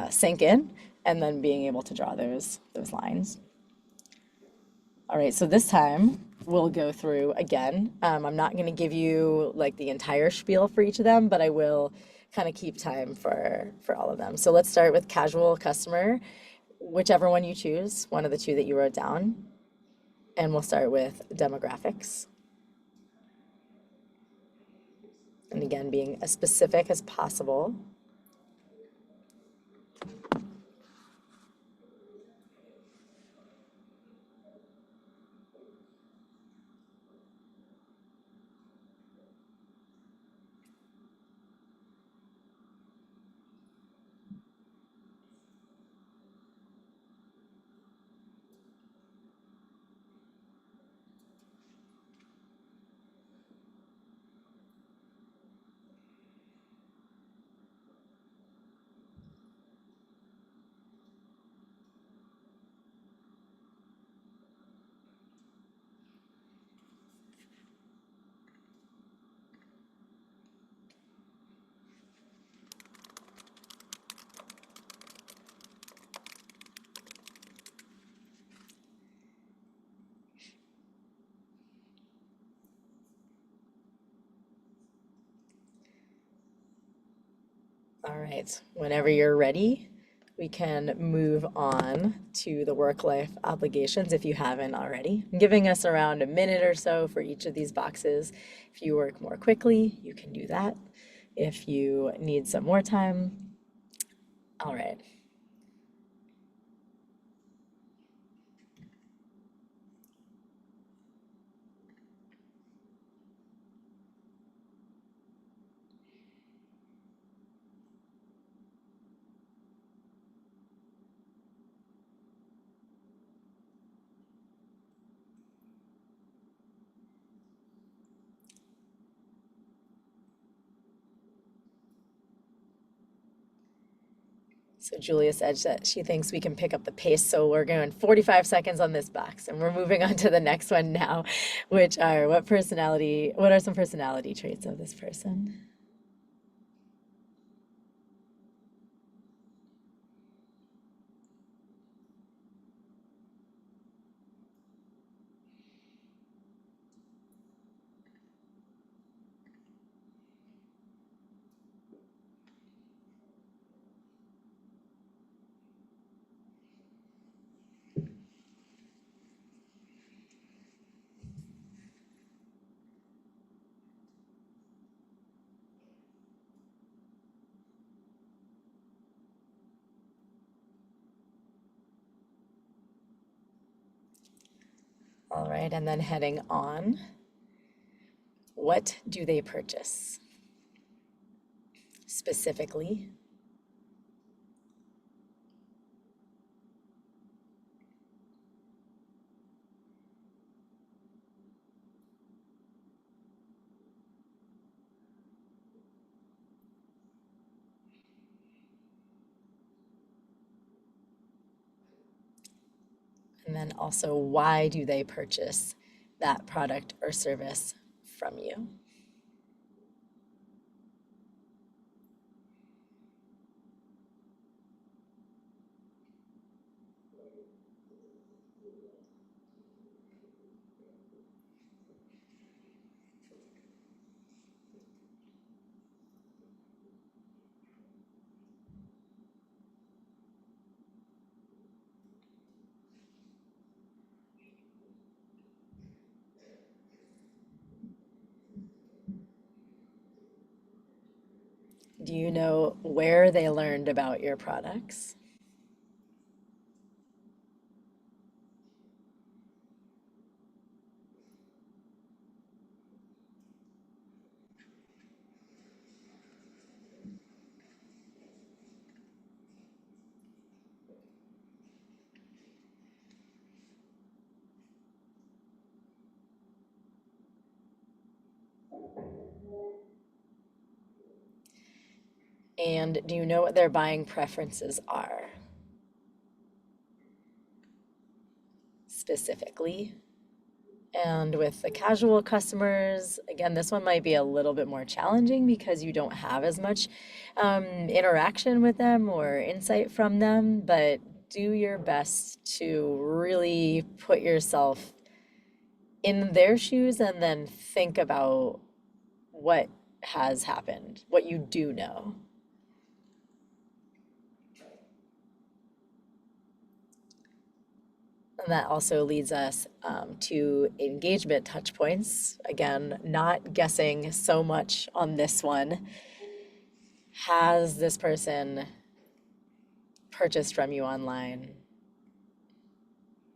sink in, and then being able to draw those lines. All right, so this time we'll go through again. I'm not going to give you like the entire spiel for each of them, but I will kind of keep time for all of them. So let's start with casual customer, whichever one you choose, one of the 2 that you wrote down. And we'll start with demographics. And again, being as specific as possible. All right, whenever you're ready, we can move on to the work-life obligations if you haven't already. I'm giving us around a minute or so for each of these boxes. If you work more quickly, you can do that. If you need some more time, all right. So Julia said that she thinks we can pick up the pace. So we're going 45 seconds on this box and we're moving on to the next one now, which are what are some personality traits of this person? All right, and then heading on, what do they purchase specifically? And then also, why do they purchase that product or service from you? Do you know where they learned about your products? And do you know what their buying preferences are specifically? And with the casual customers, again, this one might be a little bit more challenging because you don't have as much interaction with them or insight from them, but do your best to really put yourself in their shoes and then think about what has happened, what you do know. And that also leads us to engagement touch points. Again, not guessing so much on this one. Has this person purchased from you online?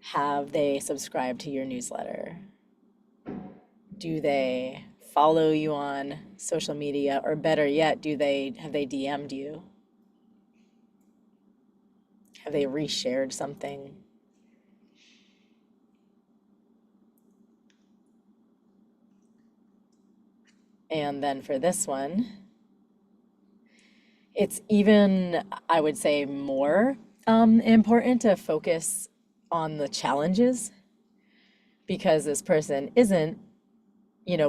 Have they subscribed to your newsletter? Do they follow you on social media? Or better yet, have they DM'd you? Have they reshared something? And then for this one, it's even, I would say, more important to focus on the challenges because this person isn't,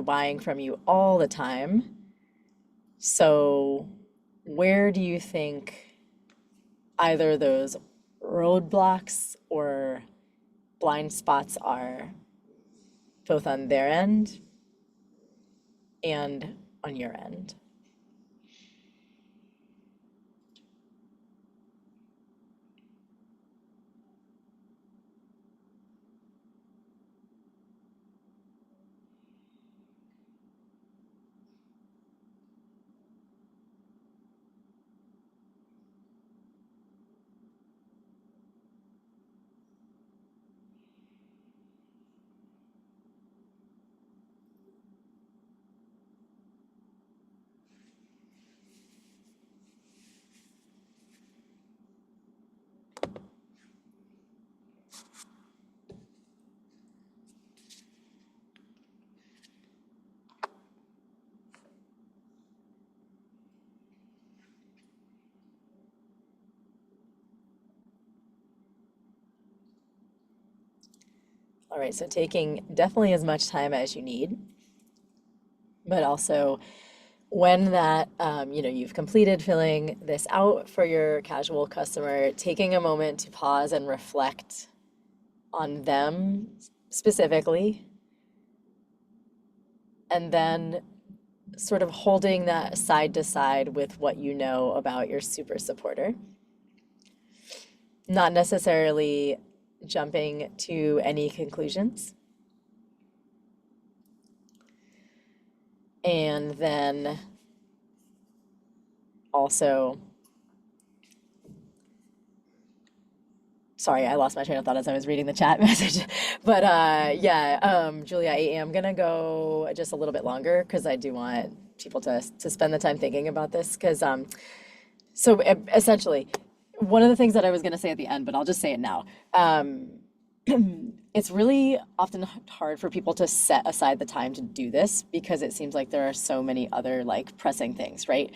buying from you all the time. So where do you think either those roadblocks or blind spots are, both on their end and on your end? All right, so taking definitely as much time as you need, but also when that, you've completed filling this out for your casual customer, taking a moment to pause and reflect on them specifically, and then sort of holding that side to side with what you know about your super supporter. Not necessarily jumping to any conclusions. And then also, sorry, I lost my train of thought as I was reading the chat message. But Julia, I am gonna go just a little bit longer because I do want people to spend the time thinking about this. Because essentially, one of the things that I was gonna say at the end, but I'll just say it now. It's really often hard for people to set aside the time to do this because it seems like there are so many other like pressing things, right?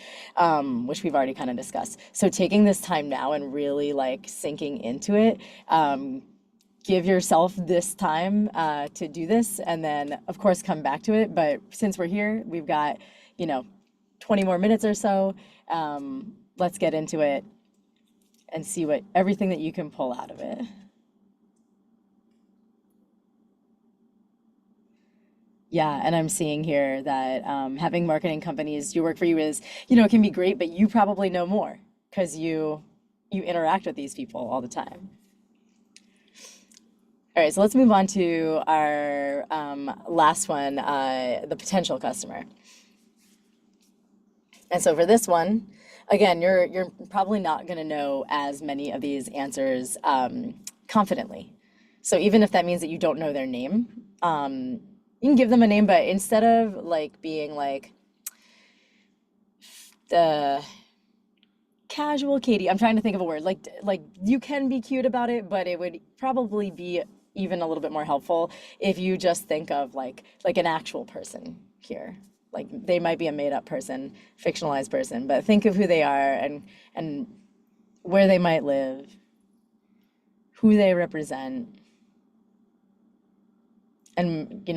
Which we've already kind of discussed. So taking this time now and really like sinking into it, give yourself this time to do this, and then of course come back to it. But since we're here, we've got 20 more minutes or so. Let's get into it and see what everything that you can pull out of it. Yeah, and I'm seeing here that having marketing companies do work for you is, it can be great, but you probably know more because you interact with these people all the time. All right, so let's move on to our last one, the potential customer. And so for this one, again, you're probably not going to know as many of these answers confidently. So even if that means that you don't know their name, you can give them a name, but instead of like being like the casual Katie, I'm trying to think of a word. Like you can be cute about it, but it would probably be even a little bit more helpful if you just think of like an actual person here. Like they might be a made up person, fictionalized person, but think of who they are and where they might live, who they represent. And,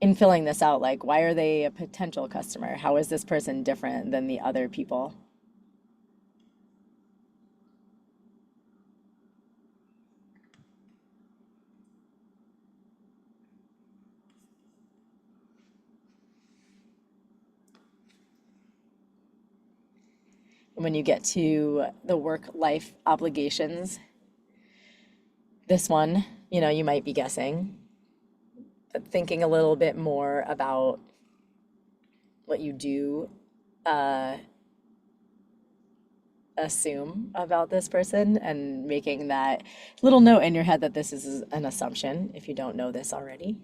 in filling this out, like, why are they a potential customer? How is this person different than the other people? And when you get to the work-life obligations, this one, you might be guessing, but thinking a little bit more about what you do assume about this person and making that little note in your head that this is an assumption if you don't know this already.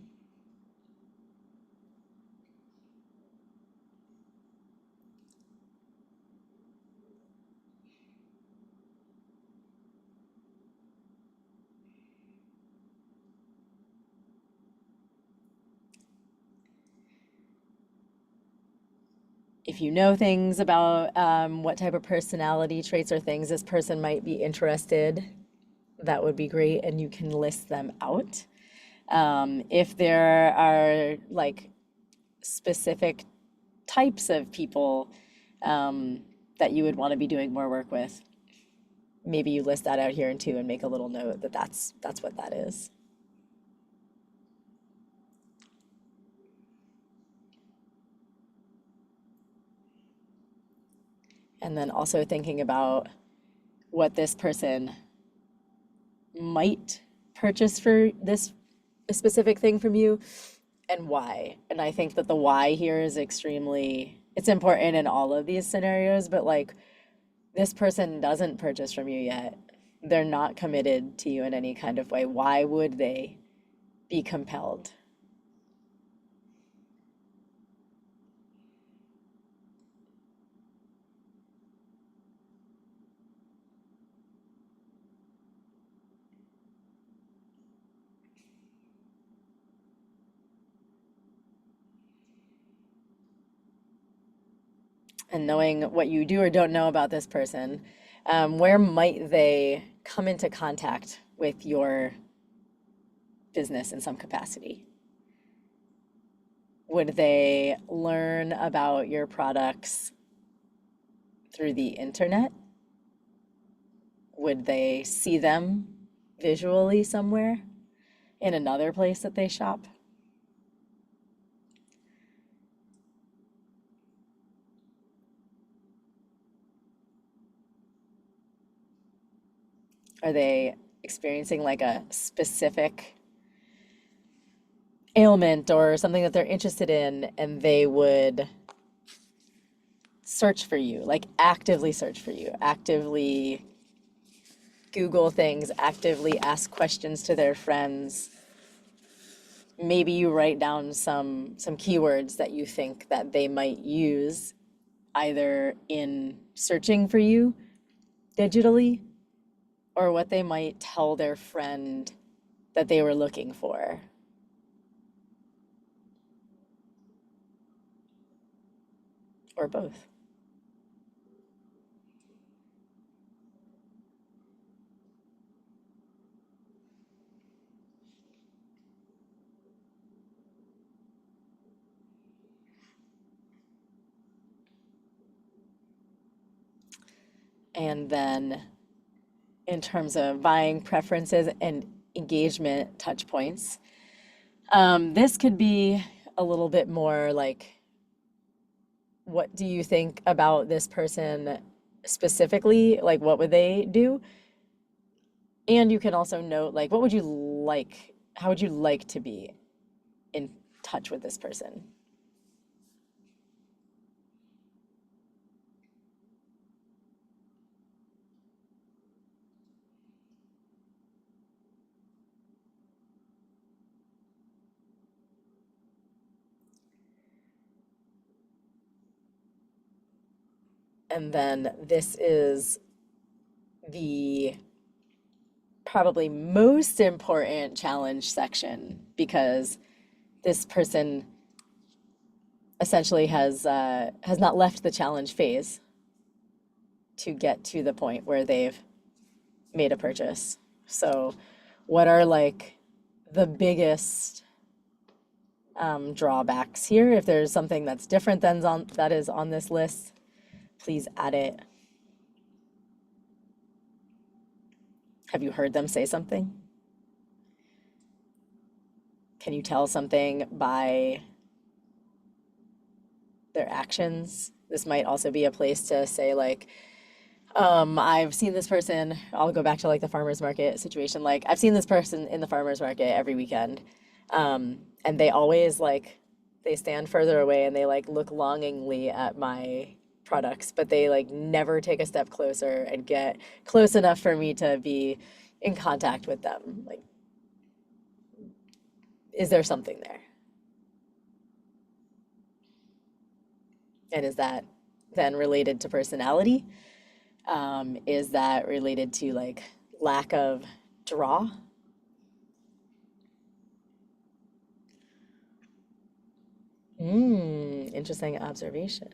If you know things about what type of personality traits or things this person might be interested, that would be great, and you can list them out. If there are like specific types of people that you would want to be doing more work with, maybe you list that out here too and make a little note that that's what that is. And then also thinking about what this person might purchase for this specific thing from you and why. And I think that the why here is it's important in all of these scenarios, but like this person doesn't purchase from you yet. They're not committed to you in any kind of way. Why would they be compelled? And knowing what you do or don't know about this person, where might they come into contact with your business in some capacity? Would they learn about your products through the internet? Would they see them visually somewhere in another place that they shop? Are they experiencing like a specific ailment or something that they're interested in, and they would search for you, like actively search for you, actively Google things, actively ask questions to their friends? Maybe you write down some keywords that you think that they might use either in searching for you digitally, or what they might tell their friend that they were looking for. Or both. And then in terms of buying preferences and engagement touch points, this could be a little bit more like, what do you think about this person specifically? Like, what would they do? And you can also note, like, what would you like, how would you like to be in touch with this person? And then this is the probably most important challenge section, because this person essentially has not left the challenge phase to get to the point where they've made a purchase. So what are like the biggest drawbacks here? If there's something that's different than that is on this list, please add it. Have you heard them say something? Can you tell something by their actions? This might also be a place to say like, I've seen this person, I'll go back to like the farmer's market situation. Like, I've seen this person in the farmer's market every weekend. And they always like, they stand further away and they like look longingly at my products, but they like never take a step closer and get close enough for me to be in contact with them. Like, is there something there? And is that then related to personality? Is that related to like lack of draw? Interesting observation.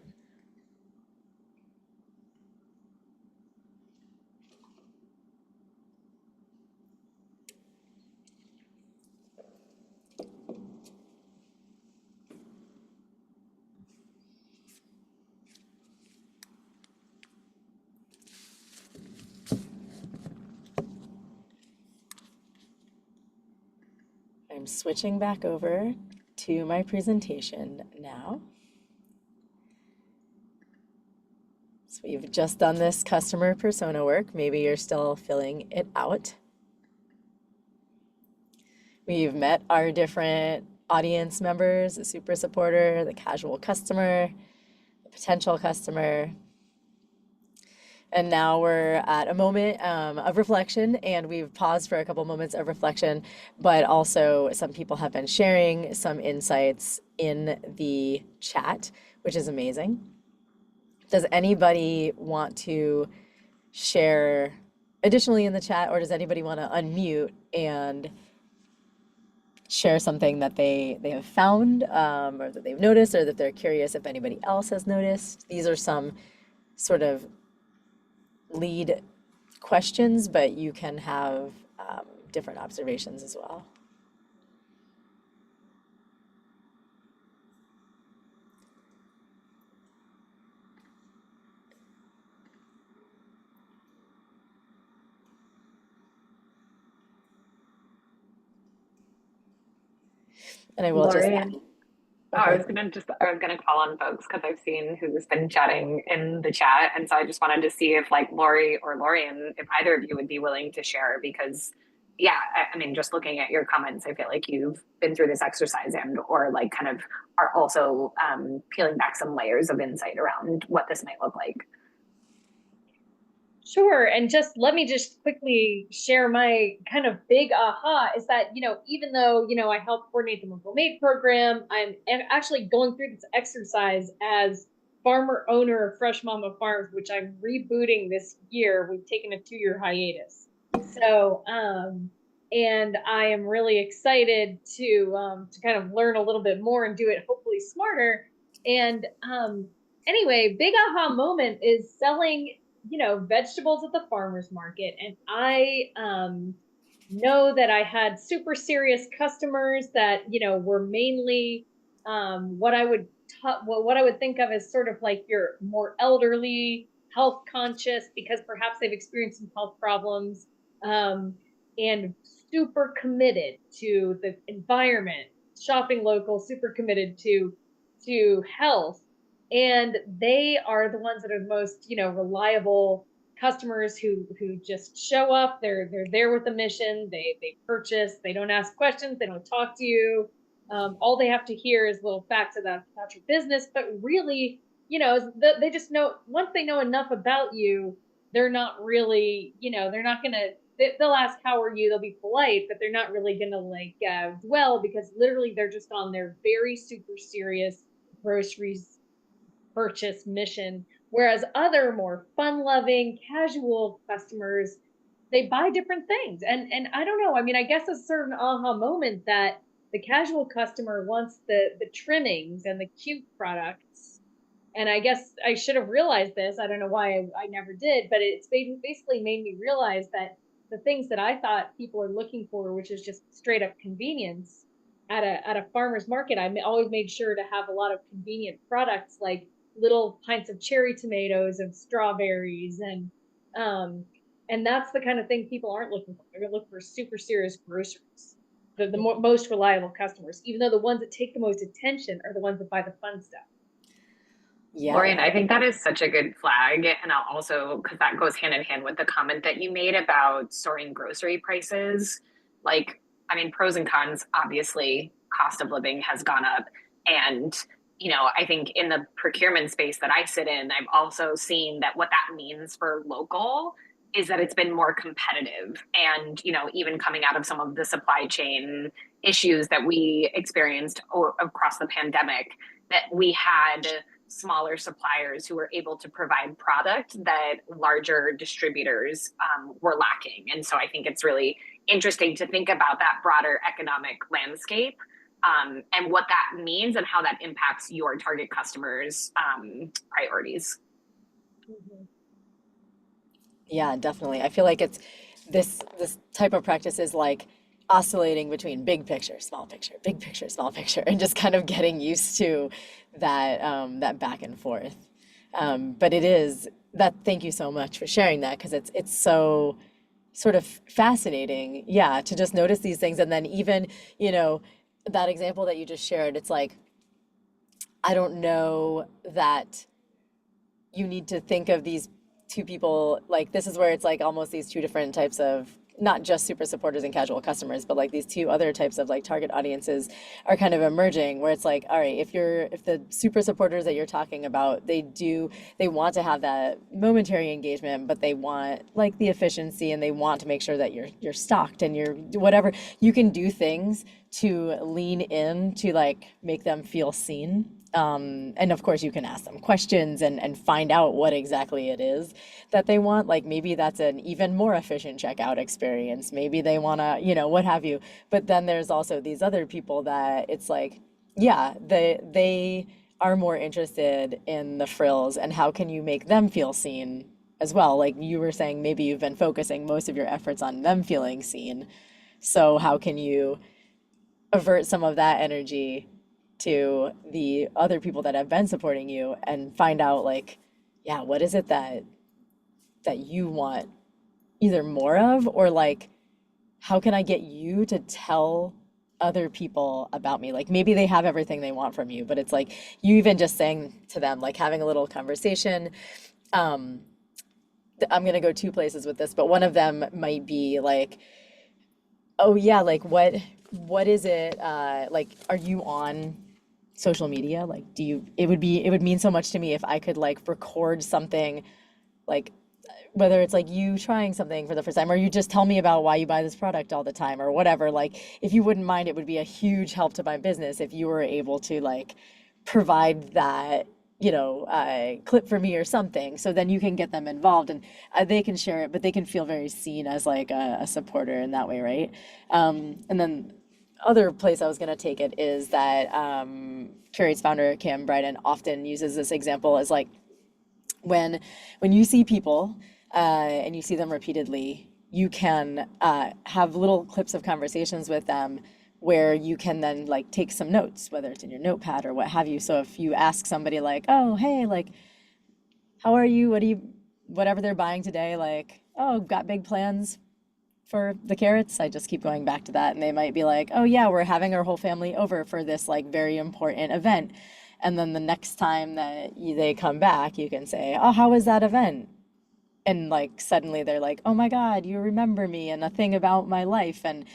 I'm switching back over to my presentation now. So we've just done this customer persona work. Maybe you're still filling it out. We've met our different audience members, the super supporter, the casual customer, the potential customer. And now we're at a moment of reflection, and we've paused for a couple moments of reflection, but also some people have been sharing some insights in the chat, which is amazing. Does anybody want to share additionally in the chat, or does anybody want to unmute and share something that they have found, or that they've noticed, or that they're curious if anybody else has noticed? These are some sort of lead questions, but you can have different observations as well. And I will just Lori, add, I was gonna call on folks because I've seen who's been chatting in the chat, and so I just wanted to see if like Lori or Lorian, if either of you would be willing to share, because yeah, I mean, just looking at your comments, I feel like you've been through this exercise and or like kind of are also peeling back some layers of insight around what this might look like. Sure. And just let me just quickly share my kind of big aha is that, even though, I help coordinate the Local Made program, I'm actually going through this exercise as farmer owner of Fresh Mama Farms, which I'm rebooting this year. We've taken a 2-year hiatus. So, and I am really excited to kind of learn a little bit more and do it hopefully smarter. And anyway, big aha moment is selling vegetables at the farmer's market. And I know that I had super serious customers that, were mainly what I would think of as sort of like your more elderly, health conscious, because perhaps they've experienced some health problems, and super committed to the environment, shopping local, super committed to health. And they are the ones that are the most, reliable customers who just show up. They're there with a mission. They purchase. They don't ask questions. They don't talk to you. All they have to hear is little facts about your business. But really, they just know, once they know enough about you, they're not really, they're not gonna. They'll ask how are you. They'll be polite, but they're not really gonna dwell, because literally they're just on their very super serious groceries purchase mission. Whereas other more fun loving, casual customers, they buy different things. And I don't know. I mean, I guess it's sort of an aha moment that the casual customer wants the trimmings and the cute products. And I guess I should have realized this. I don't know why I never did, but it's basically made me realize that the things that I thought people are looking for, which is just straight up convenience, at a farmer's market, I always made sure to have a lot of convenient products, like little pints of cherry tomatoes and strawberries, and that's the kind of thing people aren't looking for. They're gonna look for super serious groceries, the most reliable customers, even though the ones that take the most attention are the ones that buy the fun stuff. yeah, Lorian, I think that is such a good flag. And I'll also, because that goes hand in hand with the comment that you made about soaring grocery prices. Like, I mean, pros and cons, obviously, cost of living has gone up. And, I think in the procurement space that I sit in, I've also seen that what that means for local is that it's been more competitive. And, even coming out of some of the supply chain issues that we experienced across the pandemic, that we had smaller suppliers who were able to provide product that larger distributors were lacking. And so I think it's really interesting to think about that broader economic landscape, and what that means and how that impacts your target customers' priorities. Mm-hmm. yeah, definitely. I feel like it's this type of practice is like oscillating between big picture, small picture, big picture, small picture, and just kind of getting used to that back and forth. But it is that. Thank you so much for sharing that, because it's so sort of fascinating, yeah, to just notice these things. And then even, that example that you just shared, it's like, I don't know that you need to think of these two people, like this is where it's like almost these two different types of, not just super supporters and casual customers, but like these two other types of like target audiences are kind of emerging, where it's like, all right, if the super supporters that you're talking about, they want to have that momentary engagement, but they want like the efficiency, and they want to make sure that you're stocked and you're whatever, you can do things to lean in to like make them feel seen. And of course you can ask them questions and find out what exactly it is that they want. Like maybe that's an even more efficient checkout experience. Maybe they want to, what have you. But then there's also these other people that it's like, yeah, they are more interested in the frills, and how can you make them feel seen as well? Like you were saying, maybe you've been focusing most of your efforts on them feeling seen. So how can you avert some of that energy to the other people that have been supporting you, and find out like, yeah, what is it that you want either more of, or like, how can I get you to tell other people about me. Like maybe they have everything they want from you, but it's like you even just saying to them, like having a little conversation. Um, I'm gonna go two places with this, but one of them might be like, oh yeah, like what is it like are you on social media? Like do you it would mean so much to me if I could like record something like whether it's like you trying something for the first time or you just tell me about why you buy this product all the time or whatever, like if you wouldn't mind, it would be a huge help to my business if you were able to like provide that, clip for me or something. So then you can get them involved and they can share it, but they can feel very seen as like a supporter in that way, right? And then other place I was going to take it is that Curate's founder, Cam Bryden, often uses this example as like, when you see people and you see them repeatedly, you can have little clips of conversations with them where you can then like take some notes, whether it's in your notepad or what have you. So if you ask somebody like, oh, hey, like, how are you? Whatever they're buying today, like, oh, got big plans for the carrots. I just keep going back to that. And they might be like, oh yeah, we're having our whole family over for this like very important event. And then the next time that they come back, you can say, oh, how was that event? And like suddenly they're like, oh my God, you remember me and a thing about my life. And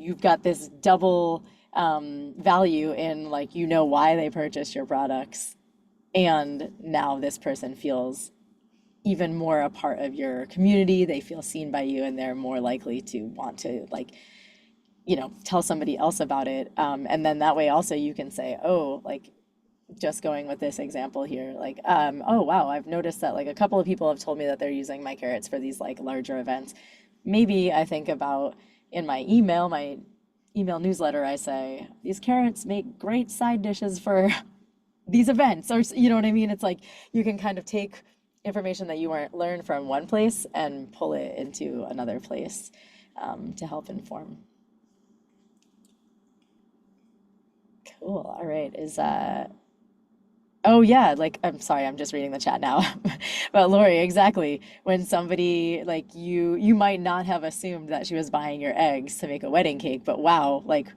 you've got this double value in like, why they purchased your products. And now this person feels even more a part of your community. They feel seen by you and they're more likely to want to like, tell somebody else about it. And then that way also you can say, oh, like just going with this example here, like, oh, wow, I've noticed that like a couple of people have told me that they're using my carrots for these like larger events. Maybe I think about in my email newsletter, I say, these carrots make great side dishes for these events, or you know what I mean? It's like you can kind of take information that you weren't learned from one place and pull it into another place to help inform. Cool. All right. Oh yeah, like I'm sorry, I'm just reading the chat now. But Lori, exactly. When somebody like you might not have assumed that she was buying your eggs to make a wedding cake, but wow, like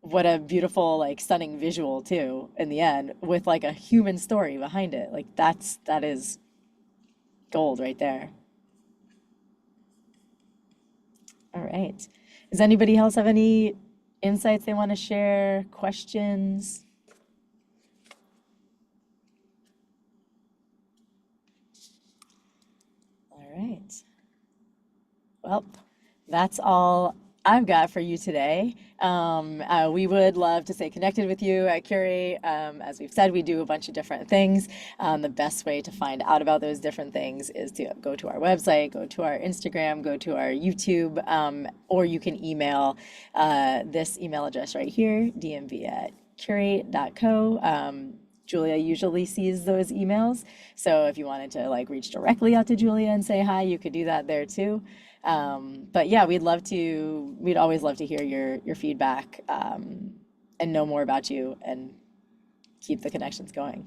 what a beautiful, like stunning visual too in the end with like a human story behind it. Like that is gold right there. All right. Does anybody else have any insights they want to share? Questions? All right. Well, that's all I've got for you today. We would love to stay connected with you at Cureate. As we've said, we do a bunch of different things. The best way to find out about those different things is to go to our website, go to our Instagram, go to our YouTube, or you can email this email address right here, dmv@curate.co. Julia usually sees those emails. So if you wanted to like reach directly out to Julia and say hi, you could do that there too. But yeah, we'd always love to hear your feedback and know more about you and keep the connections going.